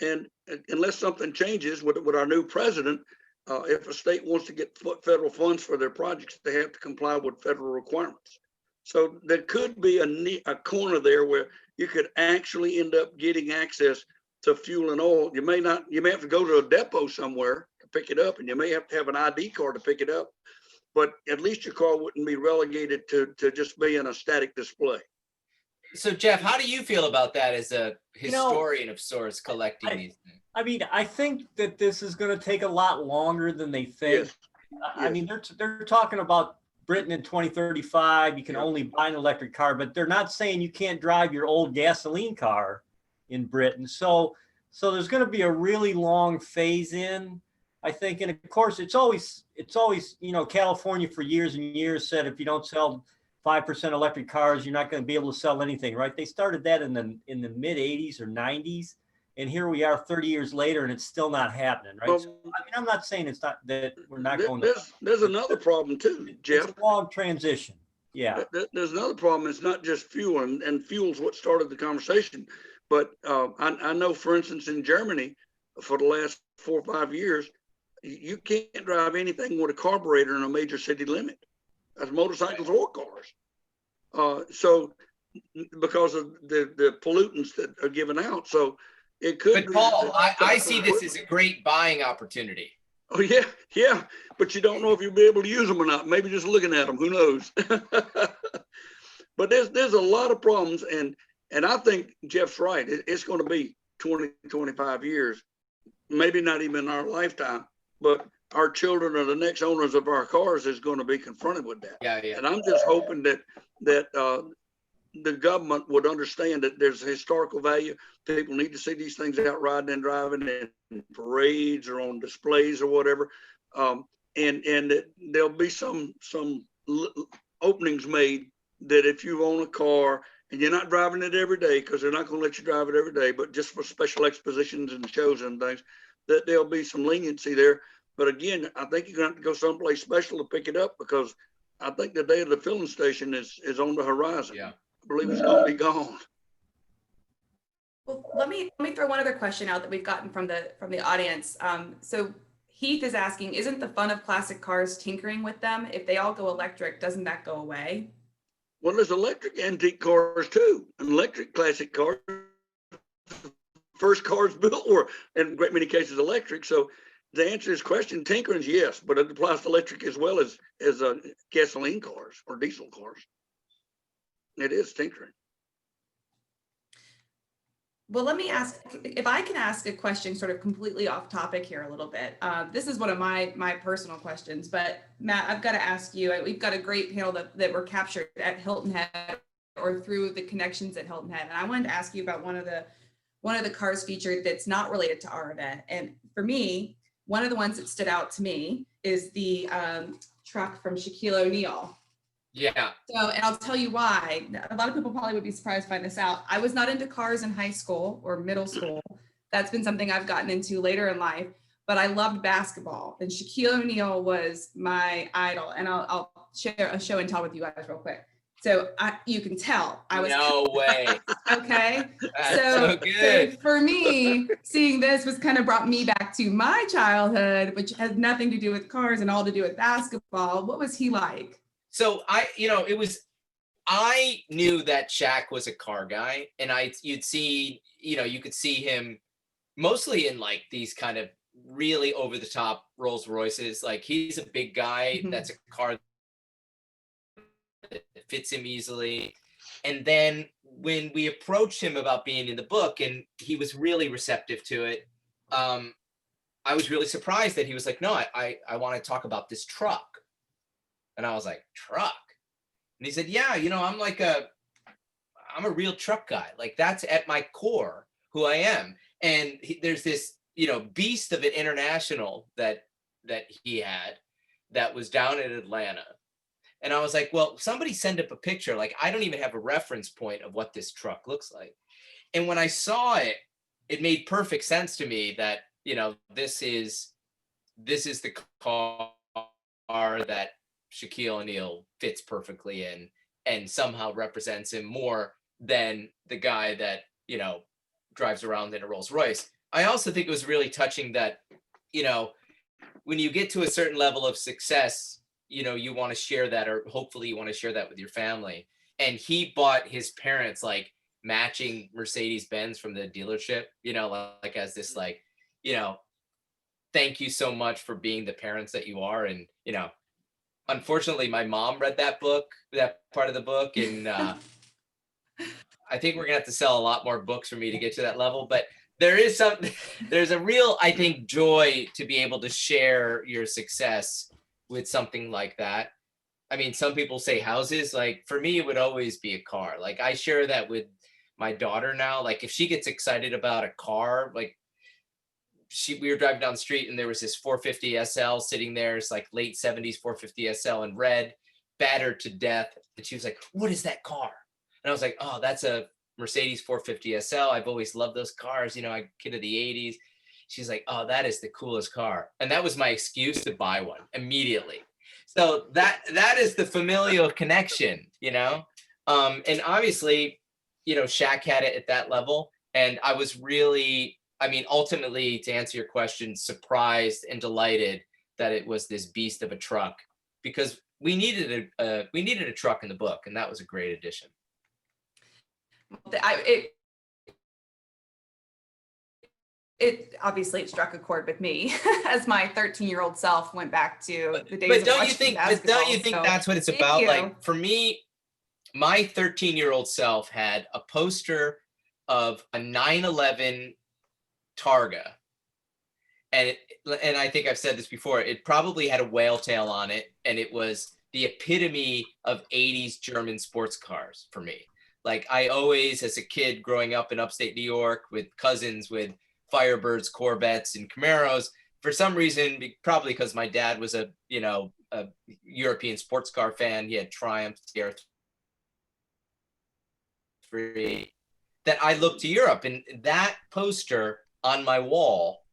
And unless something changes with our new president, if a state wants to get federal funds for their projects, they have to comply with federal requirements. So there could be a corner there where you could actually end up getting access to fuel and oil. You may have to go to a depot somewhere to pick it up, and you may have to have an ID card to pick it up, but at least your car wouldn't be relegated to just being a static display. So Jeff, how do you feel about that as a historian of sorts, collecting these things? I mean, I think that this is going to take a lot longer than they think. Yes. I mean, they're talking about Britain in 2035, you can only buy an electric car, but they're not saying you can't drive your old gasoline car in Britain. So there's going to be a really long phase in, I think. And of course, it's always, California for years and years said, if you don't sell 5% electric cars, you're not going to be able to sell anything, right? They started that in the mid 80s or 90s. And here we are 30 years later, and it's still not happening, right? Well, so, I mean, I'm not saying it's not that we're not going to. There's another problem too, Jeff. It's a long transition. Yeah. There's another problem. It's not just fuel, and fuel's what started the conversation. But I know, for instance, in Germany, for the last 4 or 5 years, you can't drive anything with a carburetor in a major city limit. That's motorcycles or cars. So because of the pollutants that are given out. So it could. But Paul, I see this as a great buying opportunity. Oh yeah, but you don't know if you'll be able to use them or not. Maybe just looking at them, who knows? But there's a lot of problems, and I think Jeff's right. It's going to be 20, 25 years, maybe not even in our lifetime, but our children or the next owners of our cars is going to be confronted with that. Yeah. And I'm just hoping that the government would understand that there's a historical value. People need to see these things out riding and driving in parades or on displays or whatever. And that there'll be some openings made that if you own a car and you're not driving it every day, because they're not going to let you drive it every day, but just for special expositions and shows and things, that there'll be some leniency there. But again, I think you're going to have to go someplace special to pick it up, because I think the day of the filling station is on the horizon. Yeah. I believe it's going to be gone. Well, let me throw one other question out that we've gotten from the audience. So Heath is asking, isn't the fun of classic cars tinkering with them? If they all go electric, doesn't that go away? Well, there's electric antique cars too, and electric classic cars. First cars built were, in a great many cases, electric. So to answer this question, tinkering is yes, but it applies to electric as well as gasoline cars or diesel cars. It is tinkering. Well, let me ask, if I can ask a question sort of completely off topic here a little bit. This is one of my personal questions, but Matt, I've got to ask you, we've got a great panel that were captured at Hilton Head or through the connections at Hilton Head. And I wanted to ask you about one of the cars featured that's not related to our event. And for me, one of the ones that stood out to me is the truck from Shaquille O'Neal. Yeah. So, and I'll tell you why. A lot of people probably would be surprised to find this out. I was not into cars in high school or middle school. That's been something I've gotten into later in life, but I loved basketball, and Shaquille O'Neal was my idol. And I'll share a show and tell with you guys real quick. So you can tell I was No way. okay. That's So so good. for me, seeing this was kind of brought me back to my childhood, which has nothing to do with cars and all to do with basketball. What was he like? So I knew that Shaq was a car guy, and you could see him mostly in like these kind of really over the top Rolls Royces. Like, he's a big guy. Mhm. That's a car that fits him easily. And then when we approached him about being in the book, and he was really receptive to it, I was really surprised that he was like, no, I want to talk about this truck. And I was like, truck? And he said, yeah, I'm a real truck guy. Like, that's at my core who I am. And there's this, beast of an International that he had that was down in Atlanta. And I was like, well, somebody send up a picture. Like, I don't even have a reference point of what this truck looks like. And when I saw it, it made perfect sense to me that, this is the car that Shaquille O'Neal fits perfectly in, and somehow represents him more than the guy that, drives around in a Rolls Royce. I also think it was really touching that, when you get to a certain level of success, you want to share that, or hopefully you want to share that with your family. And he bought his parents like matching Mercedes-Benz from the dealership, like as this, like, thank you so much for being the parents that you are. And, unfortunately, my mom read that part of the book, and I think we're gonna have to sell a lot more books for me to get to that level. But there's a real, I think, joy to be able to share your success with something like that. I mean, some people say houses. Like, for me, it would always be a car. Like, I share that with my daughter now. Like, if she gets excited about a car, like, we were driving down the street and there was this 450 SL sitting there. It's like late 70s 450 SL in red, battered to death. And she was like, what is that car? And I was like, oh, that's a Mercedes 450 SL. I've always loved those cars. I kid of the 80s. She's like, oh, that is the coolest car. And that was my excuse to buy one immediately. So that is the familial connection, and obviously, Shaq had it at that level. And I was really, ultimately, to answer your question, surprised and delighted that it was this beast of a truck, because we needed a truck in the book, and that was a great addition. It obviously it struck a chord with me as my 13-year-old self went back to the days But of don't watching you think? basketball. But don't you think So, that's what it's thank about? you. Like, for me, my 13-year-old self had a poster of a 911 Targa, and I think I've said this before. It probably had a whale tail on it, and it was the epitome of 80s German sports cars for me. Like, I always, as a kid growing up in upstate New York with cousins with Firebirds, Corvettes, and Camaros, for some reason, probably because my dad was a European sports car fan. He had Triumph CR3, that I looked to Europe, and that poster on my wall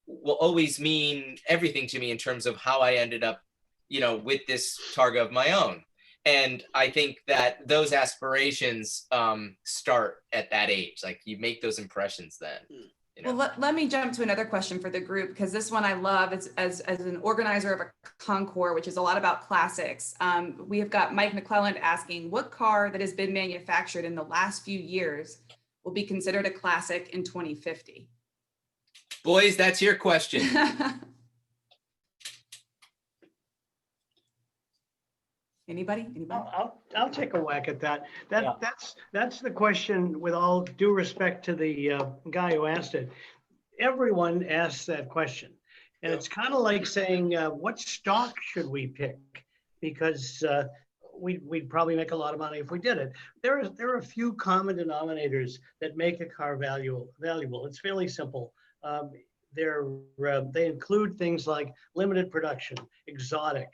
will always mean everything to me in terms of how I ended up, with this Targa of my own. And I think that those aspirations start at that age. Like, you make those impressions then. Well, let me jump to another question for the group, because this one I love. As an organizer of a concours, which is a lot about classics. We have got Mike McClelland asking, what car that has been manufactured in the last few years will be considered a classic in 2050? Boys, that's your question. Anybody? Anybody? I'll take a whack at that. Yeah. That's the question, with all due respect to the guy who asked it. Everyone asks that question. And it's kind of like saying, what stock should we pick? Because we'd probably make a lot of money if we did it. There are a few common denominators that make a car valuable. It's fairly simple. They include things like limited production, exotic,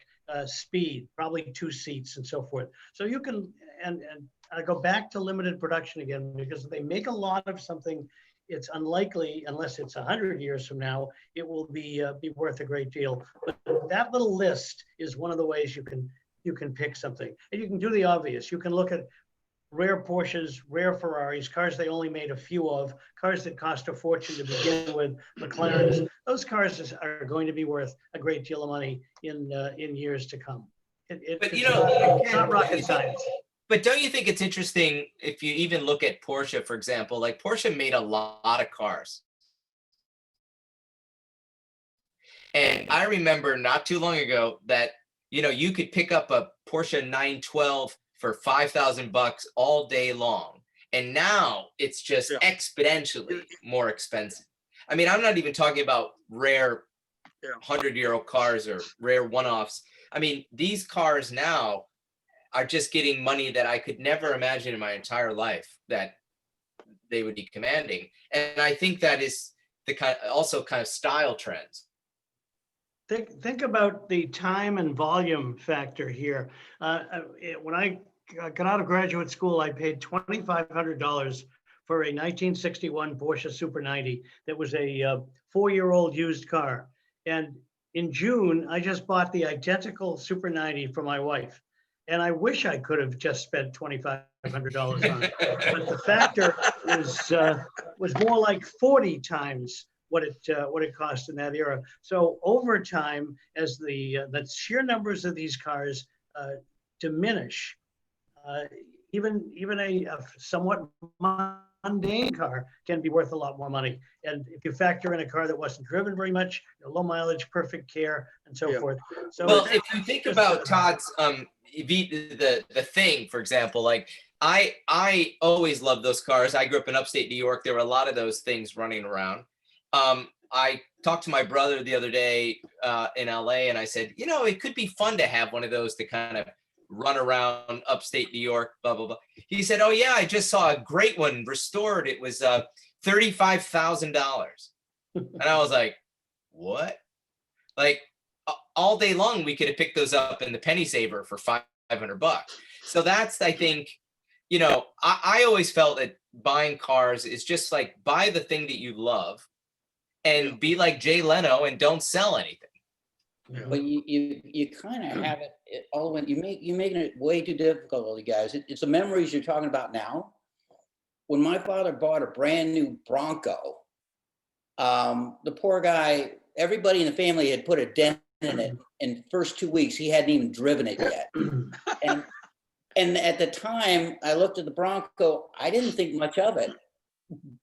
speed, probably 2 seats and so forth. So you can, and I go back to limited production again, because if they make a lot of something, it's unlikely, unless it's 100 years from now, it will be worth a great deal. But that little list is one of the ways you can pick something. And you can do the obvious. You can look at rare Porsches, rare Ferraris, cars they only made a few of, cars that cost a fortune to begin with, McLarens. Those cars are going to be worth a great deal of money in years to come. But It's not rocket science. But don't you think it's interesting if you even look at Porsche, for example, like Porsche made a lot of cars. And I remember not too long ago that, you could pick up a Porsche 912 for $5,000 all day long. And now it's just exponentially more expensive. I mean, I'm not even talking about rare 100-year-old cars or rare one-offs. I mean, these cars now are just getting money that I could never imagine in my entire life that they would be commanding. And I think that is the kind of style trends. Think about the time and volume factor here. When I got out of graduate school, I paid $2,500 for a 1961 Porsche Super 90 that was a 4-year-old used car. And in June, I just bought the identical Super 90 for my wife. And I wish I could have just spent $2,500 on it. But the factor was more like 40 times what it cost in that era. So over time, as the sheer numbers of these cars diminish, even a somewhat mundane car can be worth a lot more money. And if you factor in a car that wasn't driven very much, low mileage, perfect care, and so forth. So well, if you think about Todd's the Thing, for example, like I always loved those cars. I grew up in upstate New York. There were a lot of those things running around. I talked to my brother the other day in LA, and I said, it could be fun to have one of those to kind of run around upstate New York, blah, blah, blah. He said, oh yeah, I just saw a great one restored. It was $35,000. And I was like, what? Like all day long, we could have picked those up in the penny saver for $500. So that's, I think, I always felt that buying cars is just like buy the thing that you love and be like Jay Leno and don't sell anything. But you kind of have it all when you're making it way too difficult, you guys. It's the memories you're talking about now. When my father bought a brand new Bronco, the poor guy, everybody in the family had put a dent in it. In the first 2 weeks, he hadn't even driven it yet. And at the time, I looked at the Bronco. I didn't think much of it.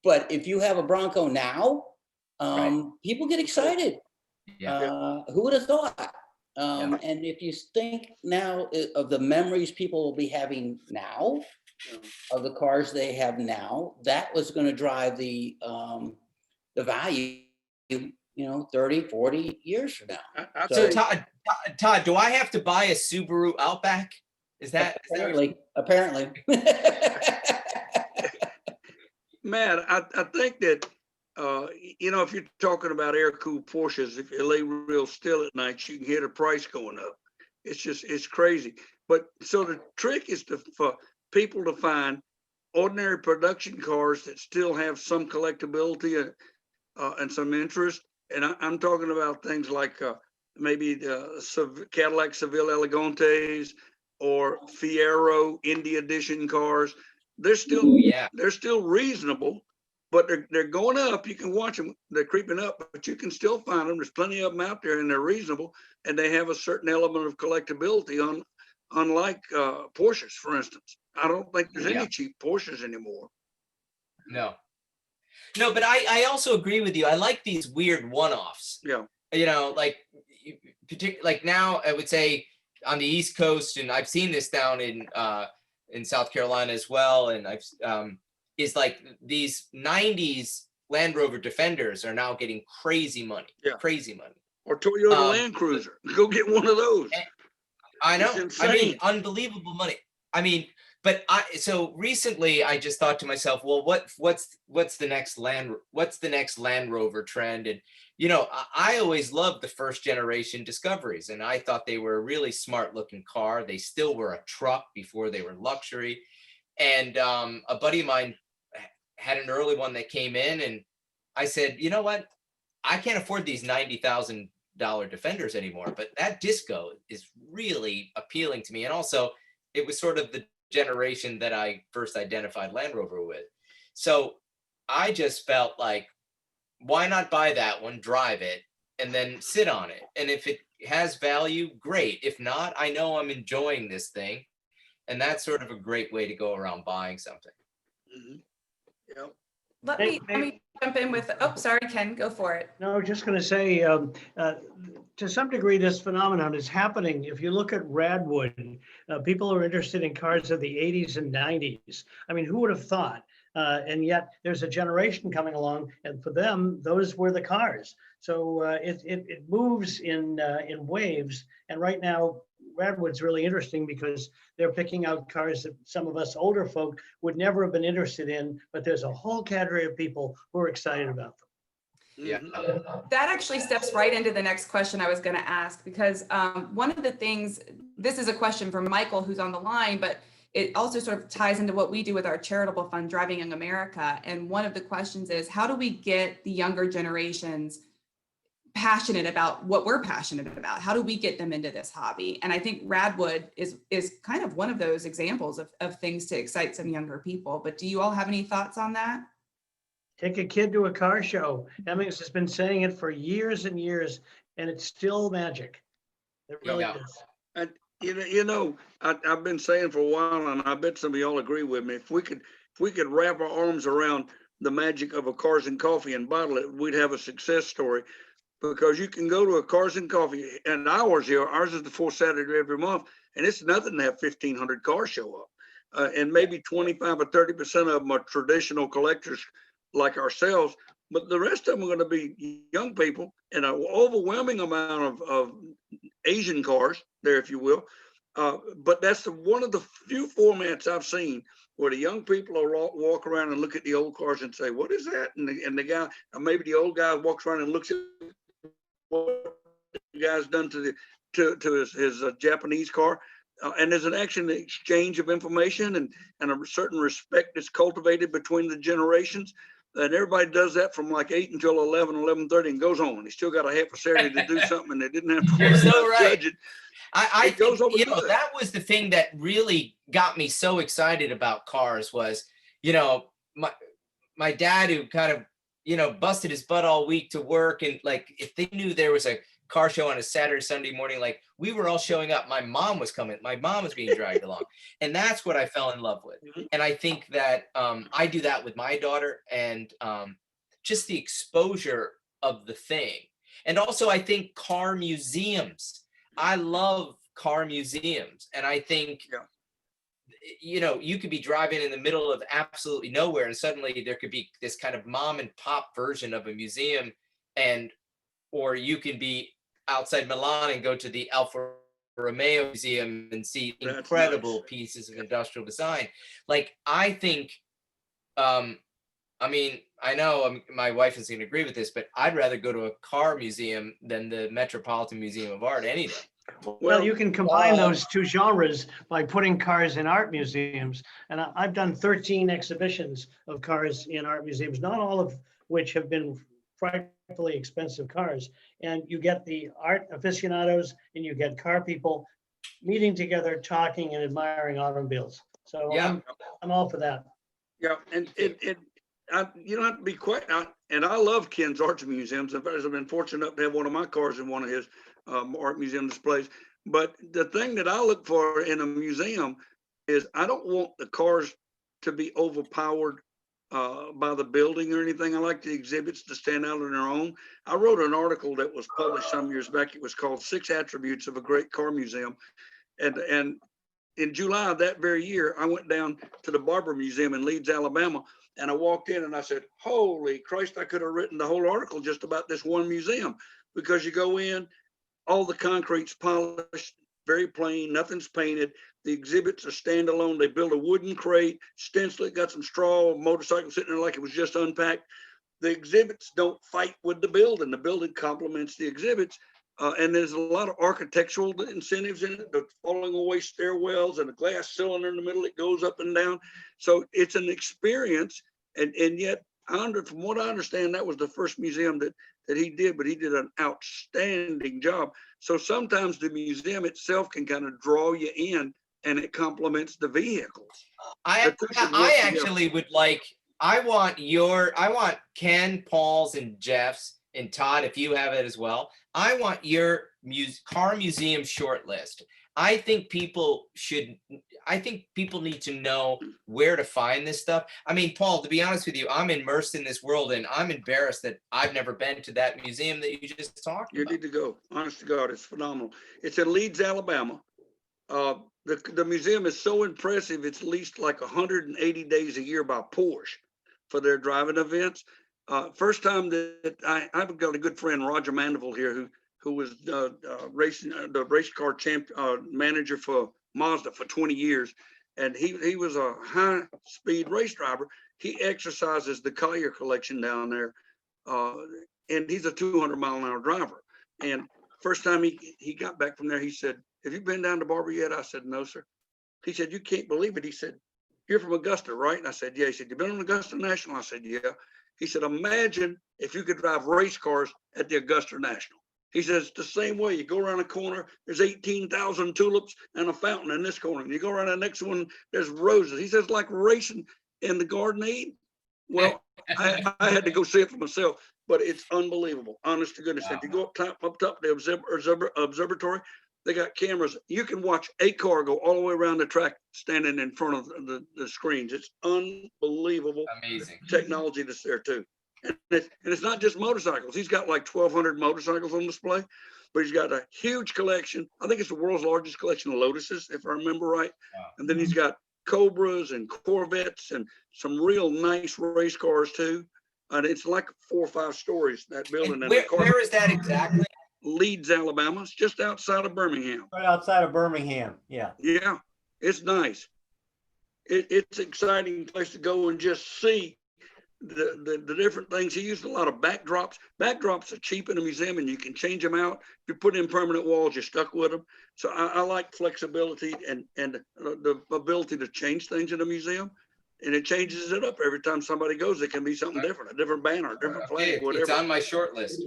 But if you have a Bronco now, people get excited. Who would have thought? And if you think now of the memories people will be having now, of the cars they have now, that was going to drive the value, 30, 40 years from now. So Todd, do I have to buy a Subaru Outback? Is that apparently? Matt, I think that if you're talking about air-cooled Porsches, if you lay real still at night, you can hear the price going up. It's crazy. But so the trick is for people to find ordinary production cars that still have some collectability and some interest. And I'm talking about things like maybe the Cadillac Seville Elegantes or Fiero Indy Edition cars. They're still reasonable. But they're going up. You can watch them. They're creeping up, but you can still find them. There's plenty of them out there, and they're reasonable, and they have a certain element of collectability. Unlike Porsches, for instance. I don't think there's any cheap Porsches anymore. No, but I also agree with you. I like these weird one-offs. Yeah. Like now, I would say on the East Coast, and I've seen this down in South Carolina as well, and is like these 90s Land Rover Defenders are now getting crazy money. Yeah. Crazy money. Or Toyota Land Cruiser. Go get one of those. I know. It's I mean, insane. unbelievable money. I mean, but so recently I just thought to myself, well, what's the next Land Rover trend? And you know, I always loved the first generation Discoveries, and I thought they were a really smart looking car. They still were a truck before they were luxury. And a buddy of mine had an early one that came in, and I said, you know what? I can't afford these $90,000 Defenders anymore, but that Disco is really appealing to me. And also, it was sort of the generation that I first identified Land Rover with. So I just felt like, why not buy that one, drive it, and then sit on it? And if it has value, great. If not, I know I'm enjoying this thing. And that's sort of a great way to go around buying something. Mhm. Yeah. Let me jump in with, oh, sorry, Ken, go for it. No, just going to say, to some degree, this phenomenon is happening. If you look at Radwood, people are interested in cars of the 80s and 90s. I mean, who would have thought? And yet there's a generation coming along, and for them, those were the cars. So it moves in waves. And right now, Radwood's really interesting because they're picking out cars that some of us older folk would never have been interested in, but there's a whole cadre of people who are excited about them. Yeah. That actually steps right into the next question I was going to ask, because one of the things, this is a question for Michael who's on the line, but it also sort of ties into what we do with our charitable fund, Driving Young America. And one of the questions is, how do we get the younger generations passionate about what we're passionate about? How do we get them into this hobby? And I think Radwood is kind of one of those examples of things to excite some younger people. But do you all have any thoughts on that? Take a kid to a car show. Hemmings has been saying it for years and years, and it's still magic. It really is. And I've been saying for a while, and I bet some of y'all agree with me. If we could wrap our arms around the magic of a Cars and Coffee and bottle it, we'd have a success story. Because you can go to a Cars and Coffee, and ours is the fourth Saturday every month, and it's nothing to have 1,500 cars show up, and maybe 25 or 30% of them are traditional collectors like ourselves, but the rest of them are going to be young people, and an overwhelming amount of Asian cars there, if you will. But that's one of the few formats I've seen where the young people will walk around and look at the old cars and say, "What is that?" And the guy, or maybe the old guy, walks around and looks at what the guy's done to his Japanese car. And there's an exchange of information and a certain respect that's cultivated between the generations. And everybody does that from like 8 until 11:30 and goes on. They still got a half a Saturday to do something, and they didn't have to You're so right. judge it. I think, over good. that was the thing that really got me so excited about cars was, my dad, who kind of, busted his butt all week to work. And like, if they knew there was a car show on a Saturday, Sunday morning, like we were all showing up. My mom was coming. My mom was being dragged along. And that's what I fell in love with. Mhm. And I think that I do that with my daughter, and just the exposure of the thing. And also I think car museums, I love car museums. And I think, you could be driving in the middle of absolutely nowhere, and suddenly there could be this kind of mom and pop version of a museum, or you can be outside Milan and go to the Alfa Romeo Museum and see incredible pieces of industrial design. Like, I think, I know my wife is going to agree with this, but I'd rather go to a car museum than the Metropolitan Museum of Art any day. Well, you can combine those two genres by putting cars in art museums. And I've done 13 exhibitions of cars in art museums, not all of which have been frightfully expensive cars. And you get the art aficionados and you get car people meeting together, talking and admiring automobiles. So I'm all for that. Yeah, and you don't have to be quite. And I love Ken's art museums. In fact, I've been fortunate enough to have one of my cars in one of his art museum displays. But the thing that I look for in a museum is I don't want the cars to be overpowered by the building or anything. I like the exhibits to stand out on their own. I wrote an article that was published some years back. It was called 6 Attributes of a Great Car Museum. And in July of that very year, I went down to the Barber Museum in Leeds, Alabama, and I walked in and I said, holy Christ, I could have written the whole article just about this one museum, because you go in, all the concrete's polished, very plain, nothing's painted. The exhibits are standalone. They built a wooden crate, stencil it, got some straw, motorcycle sitting there like it was just unpacked. The exhibits don't fight with the building. The building complements the exhibits. And there's a lot of architectural incentives in it, the falling away stairwells and a glass cylinder in the middle that goes up and down. So it's an experience. And yet, from what I understand, that was the first museum that he did, but he did an outstanding job. So sometimes the museum itself can kind of draw you in, and it complements the vehicles. I actually would like, I want Ken, Paul's, and Jeff's, and Todd, if you have it as well. I want your car museum short list. I think people need to know where to find this stuff. I mean, Paul, to be honest with you, I'm immersed in this world, and I'm embarrassed that I've never been to that museum that you just talked about. You need to go. Honest to God, it's phenomenal. It's in Leeds, Alabama. The museum is so impressive. It's leased like 180 days a year by Porsche for their driving events. First time that I've got a good friend, Roger Manifold here, who was racing the race car manager for Mazda for 20 years. And he was a high speed race driver. He exercises the Collier collection down there. And he's a 200-mile-an-hour driver. And first time he got back from there, he said, have you been down to Barber yet? I said, no, sir. He said, you can't believe it. He said, you're from Augusta, right? And I said, yeah. He said, you been on Augusta National? I said, yeah. He said, imagine if you could drive race cars at the Augusta National. He says, the same way. You go around a corner, there's 18,000 tulips and a fountain in this corner. And you go around the next one, there's roses. He says, like racing in the Garden of Eden. Well, I had to go see it for myself, but it's unbelievable. Honest to goodness. Wow. If you go up top the observatory, they got cameras. You can watch a car go all the way around the track standing in front of the screens. It's unbelievable. Amazing technology that's there too. And it's not just motorcycles. He's got like 1,200 motorcycles on display, but he's got a huge collection. I think it's the world's largest collection of Lotuses, if I remember right. Wow. And then he's got Cobras and Corvettes and some real nice race cars too. And it's like 4 or 5 stories, that building. And where is that exactly? Leeds, Alabama. It's just outside of Birmingham. Right outside of Birmingham. Yeah. Yeah, it's nice. It's an exciting place to go and just see the different things. He used a lot of backdrops. Backdrops are cheap in a museum, and you can change them out. If you put in permanent walls, you're stuck with them. So I like flexibility and the ability to change things in a museum. And it changes it up every time somebody goes. It can be something different, a different banner, a different flag, whatever. It's on my short list.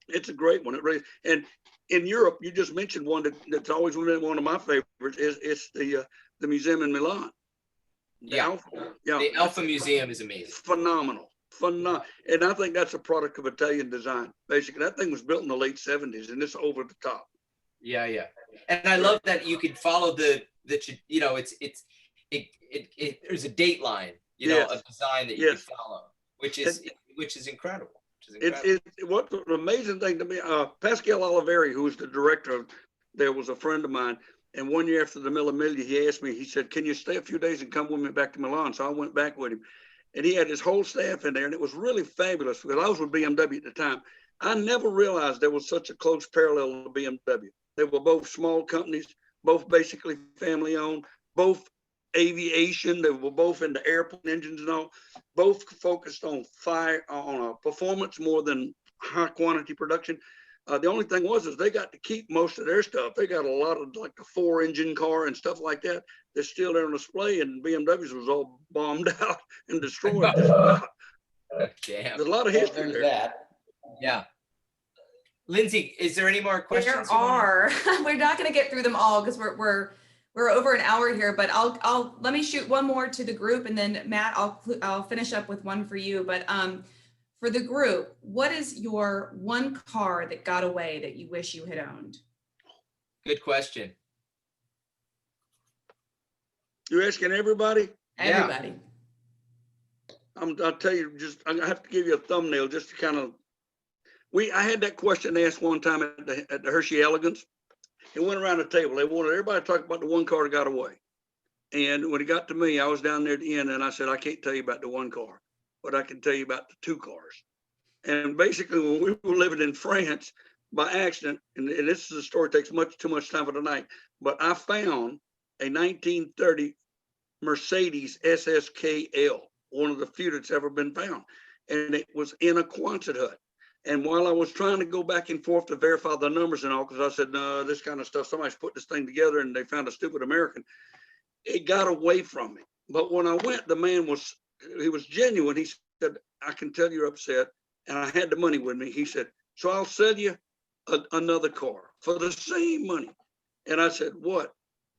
It's a great one. It really, and in Europe, you just mentioned one that's always been one of my favorites. It's the museum in Milan. Yeah. The Alpha Museum is amazing. Phenomenal. And I think that's a product of Italian design. Basically, that thing was built in the late 70s, and it's over the top. Yeah. And I love that you can follow there's a date line, of design that you can follow, which is incredible. What the amazing thing to me, Pascal Oliveri, who was the director there, was a friend of mine. And one year after the Mille Miglia, he asked me, he said, can you stay a few days and come with me back to Milan? So I went back with him. And he had his whole staff in there, and it was really fabulous because I was with BMW at the time. I never realized there was such a close parallel to BMW. They were both small companies, both basically family owned, both aviation. They were both into airplane engines and all, both focused on performance more than high quantity production. The only thing was they got to keep most of their stuff. They got a lot of like the 4-engine car and stuff like that that's still there on display, and BMW's was all bombed out and destroyed. Damn. There's a lot of history there. That. Yeah. Lindsay, is there any more questions? There are. We're not going to get through them all because we're over an hour here, but I'll let me shoot one more to the group, and then Matt, I'll finish up with one for you. But for the group, what is your one car that got away that you wish you had owned? Good question. You're asking everybody? Everybody. I'll tell you, I have to give you a thumbnail just to kind of, I had that question asked one time at the Hershey Elegance, It went around the table. They wanted everybody to talk about the one car that got away. And when it got to me, I was down there at the end and I said, I can't tell you about the one car, but I can tell you about the two cars. And basically, when we were living in France by accident, and this is a story that takes too much time for tonight, but I found a 1930 Mercedes SSKL, one of the few that's ever been found. And it was in a Quonset hut. And while I was trying to go back and forth to verify the numbers and all, because I said, no, this kind of stuff, somebody's put this thing together and they found a stupid American, it got away from me. But when I went, the man was genuine. He said, I can tell you're upset. And I had the money with me. He said, so I'll sell you another car for the same money. And I said, what?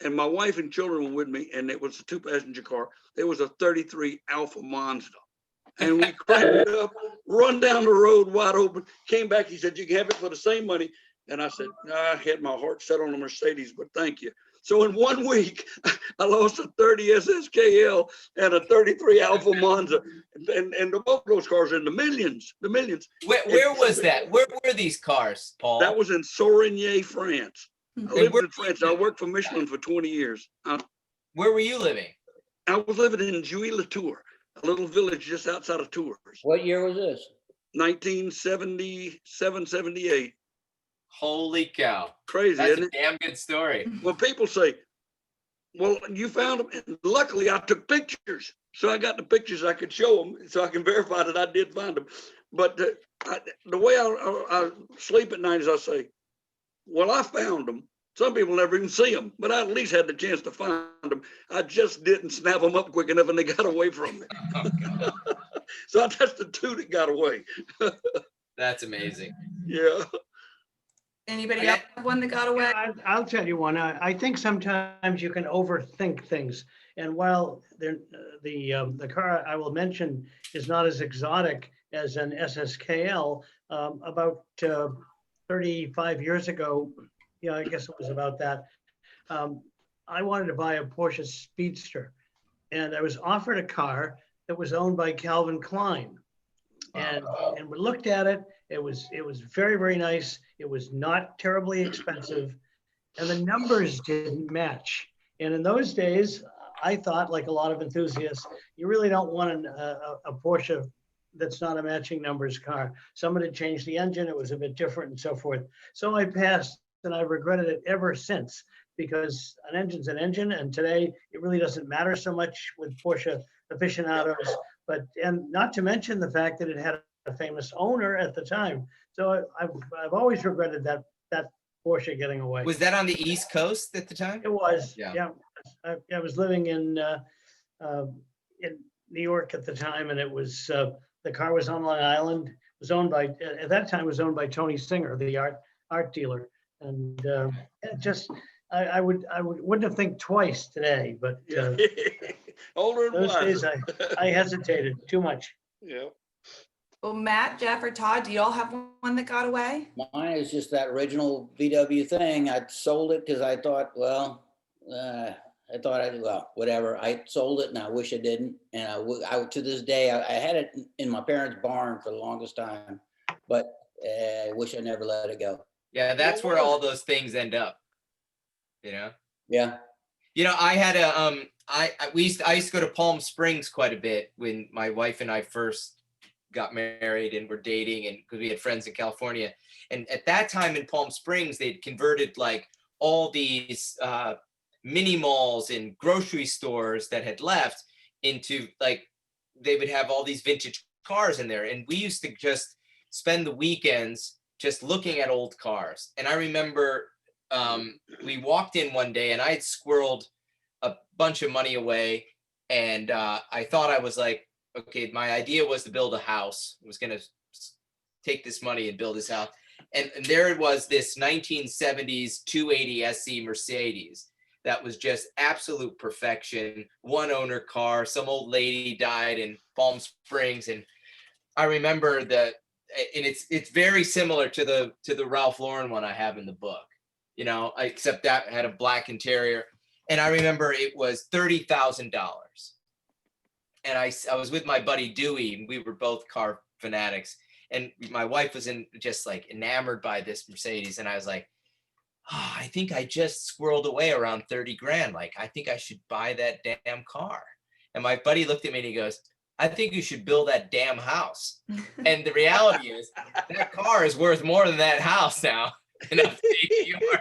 And my wife and children were with me, and it was a 2-passenger car. It was a 33 Alfa Mazda. And we cranked it up, run down the road wide open, came back. He said, you can have it for the same money. And I said, no, I had my heart set on a Mercedes, but thank you. So in 1 week, I lost a 30 SSKL and a 33 Alfa Monza. And both those cars are in the millions. Where was that? Where were these cars, Paul? That was in Sorigny, France. I lived in France. I worked for Michelin for 20 years. Where were you living? I was living in Jouy-le-Tour, a little village just outside of Tours. What year was this? 1977, 78. Holy cow. Crazy, That's isn't a it? damn good story. Well, people say, well, you found them. And luckily, I took pictures. So I got the pictures. I could show them so I can verify that I did find them. But the way I sleep at night is I say, well, I found them. Some people never even see them, but I at least had the chance to find them. I just didn't snap them up quick enough and they got away from me. Oh, God. So that's the two that got away. That's amazing. Yeah. Anybody else have one that got away? I'll tell you one. I think sometimes you can overthink things. And while the car I will mention is not as exotic as an SSKL, about 35 years ago, I guess it was about that, I wanted to buy a Porsche Speedster. And I was offered a car that was owned by Calvin Klein. And we looked at it. It was very, very nice. It was not terribly expensive. And the numbers didn't match. And in those days, I thought, like a lot of enthusiasts, you really don't want a Porsche that's not a matching numbers car. Somebody changed the engine. It was a bit different and so forth. So I passed, and I've regretted it ever since, because an engine's an engine. And today, it really doesn't matter so much with Porsche aficionados. And not to mention the fact that it had a famous owner at the time. So I've always regretted that Porsche getting away. Was that on the East Coast at the time? It was, Yeah. yeah. I was living in New York at the time, and it was the car was on Long Island. It was owned by at that time it was owned by Tony Singer, the art dealer, and it just I wouldn't have think twice today, but Older and those days wiser. I hesitated too much. Yeah. Well, Matt, Jeff, or Todd, do you all have one that got away? Mine is just that original VW thing. I sold it because I thought, well, whatever. I sold it and I wish I didn't. And I to this day, I had it in my parents' barn for the longest time, but I wish I never let it go. Yeah, that's where all those things end up. Yeah. I had I used to go to Palm Springs quite a bit when my wife and I first got married and were dating, and because we had friends in California. And at that time in Palm Springs, they'd converted like all these mini malls and grocery stores that had left into like, they would have all these vintage cars in there. And we used to just spend the weekends just looking at old cars. And I remember we walked in one day and I had squirreled a bunch of money away. And I thought I was like, okay, my idea was to build a house. I was going to take this money and build this house. And there it was, this 1970s 280 SC Mercedes that was just absolute perfection. One owner car. Some old lady died in Palm Springs. And I remember that, and it's very similar to the Ralph Lauren one I have in the book, except that had a black interior. And I remember it was $30,000. And I was with my buddy Dewey, and we were both car fanatics. And my wife was just like enamored by this Mercedes. And I was like, oh, I think I just squirreled away around 30 grand. Like, I think I should buy that damn car. And my buddy looked at me and he goes, I think you should build that damn house. And the reality is that car is worth more than that house now in upstate New York.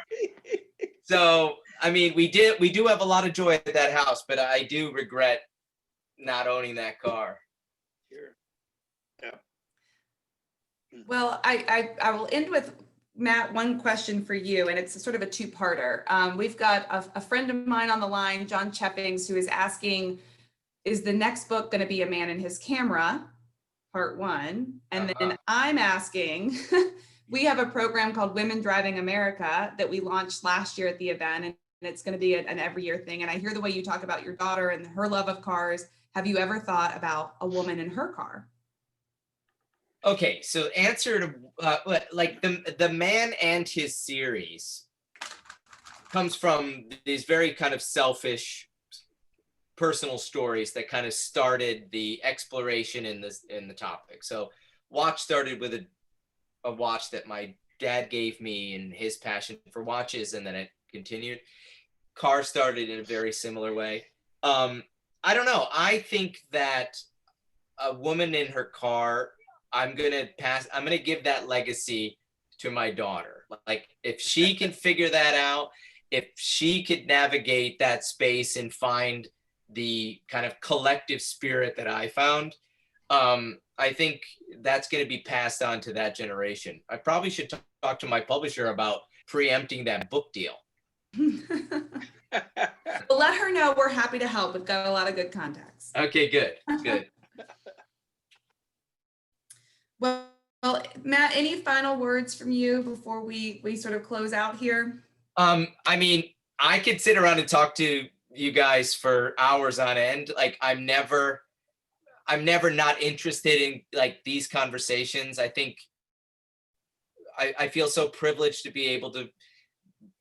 So, I mean, we do have a lot of joy at that house, but I do regret not owning that car. Sure. Yeah. Well, I will end with, Matt, one question for you, and it's sort of a two-parter. We've got a friend of mine on the line, John Cheppings, who is asking, is the next book going to be A Man and His Camera, part one? And then I'm asking, we have a program called Women Driving America that we launched last year at the event, and it's going to be an every year thing. And I hear the way you talk about your daughter and her love of cars. Have you ever thought about a woman in her car? Okay, so answer to like the Man and His series comes from these very kind of selfish personal stories that kind of started the exploration in the topic. So watch started with a watch that my dad gave me and his passion for watches, and then it continued. Car started in a very similar way. I don't know. I think that a woman in her car, I'm gonna give that legacy to my daughter. Like, if she can figure that out, if she could navigate that space and find the kind of collective spirit that I found, I think that's going to be passed on to that generation. I probably should talk to my publisher about preempting that book deal. Well, let her know we're happy to help. We've got a lot of good contacts. Okay, good. Well, Matt, any final words from you before we sort of close out here? I mean, I could sit around and talk to you guys for hours on end. Like, I'm never not interested in like these conversations. I think I feel so privileged to be able to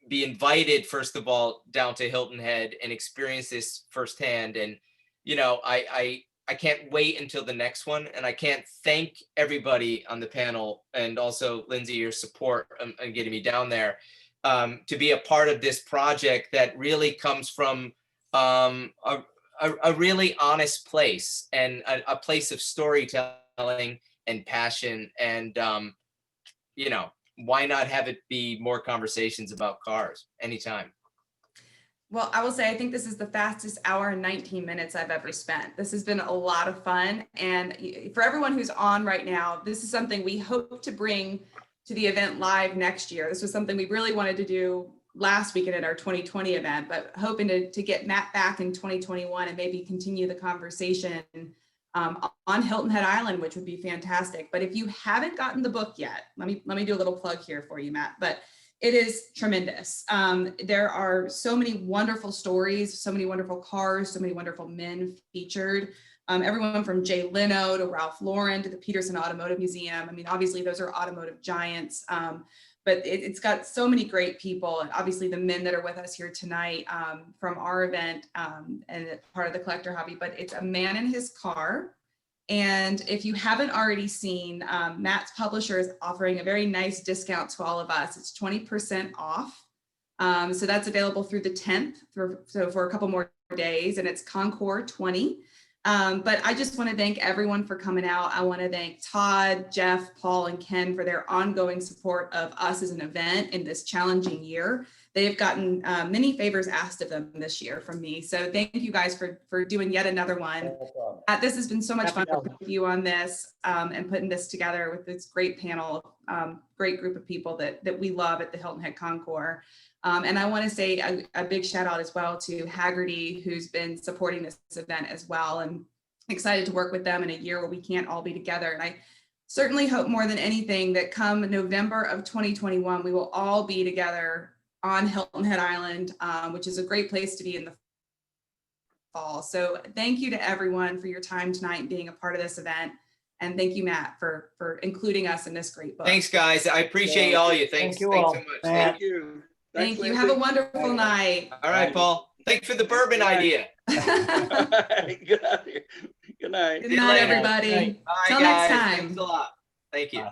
be invited, first of all, down to Hilton Head and experience this firsthand. And, you know, I can't wait until the next one. And I can't thank everybody on the panel, and also Lindsay, your support and getting me down there, to be a part of this project that really comes from a really honest place, and a place of storytelling and passion. And, you know, why not have it be more conversations about cars anytime? Well, I will say, I think this is the fastest hour and 19 minutes I've ever spent. This has been a lot of fun. And for everyone who's on right now, this is something we hope to bring to the event live next year. This was something we really wanted to do last weekend at our 2020 event, but hoping to get Matt back in 2021 and maybe continue the conversation on Hilton Head Island, which would be fantastic. But if you haven't gotten the book yet, let me do a little plug here for you, Matt. But it is tremendous. There are so many wonderful stories, so many wonderful cars, so many wonderful men featured. Everyone from Jay Leno to Ralph Lauren to the Peterson Automotive Museum. I mean, obviously those are automotive giants, but it's got so many great people. And obviously the men that are with us here tonight from our event and part of the collector hobby, but it's A Man in His Car. And if you haven't already seen, Matt's publisher is offering a very nice discount to all of us. It's 20% off. So that's available through the 10th, so for a couple more days, and it's Concours 20. But I just want to thank everyone for coming out. I want to thank Todd, Jeff, Paul, and Ken for their ongoing support of us as an event in this challenging year. They've gotten many favors asked of them this year from me. So thank you guys for doing yet another one. This has been so much fun with you on this and putting this together with this great panel, great group of people that we love at the Hilton Head Concours. And I want to say a big shout out as well to Haggerty, who's been supporting this event as well, and excited to work with them in a year where we can't all be together. And I certainly hope more than anything that come November of 2021, we will all be together on Hilton Head Island, which is a great place to be in the fall. So thank you to everyone for your time tonight and being a part of this event. And thank you, Matt, for including us in this great book. Thanks, guys. I appreciate all you. Thanks you so all. much. Thank you. Thank you. Have a wonderful night. All right, Paul. Thanks for the bourbon idea. Good night. Good night. Good night, everybody. Bye, Till guys. next time. Thanks a lot. Thank you.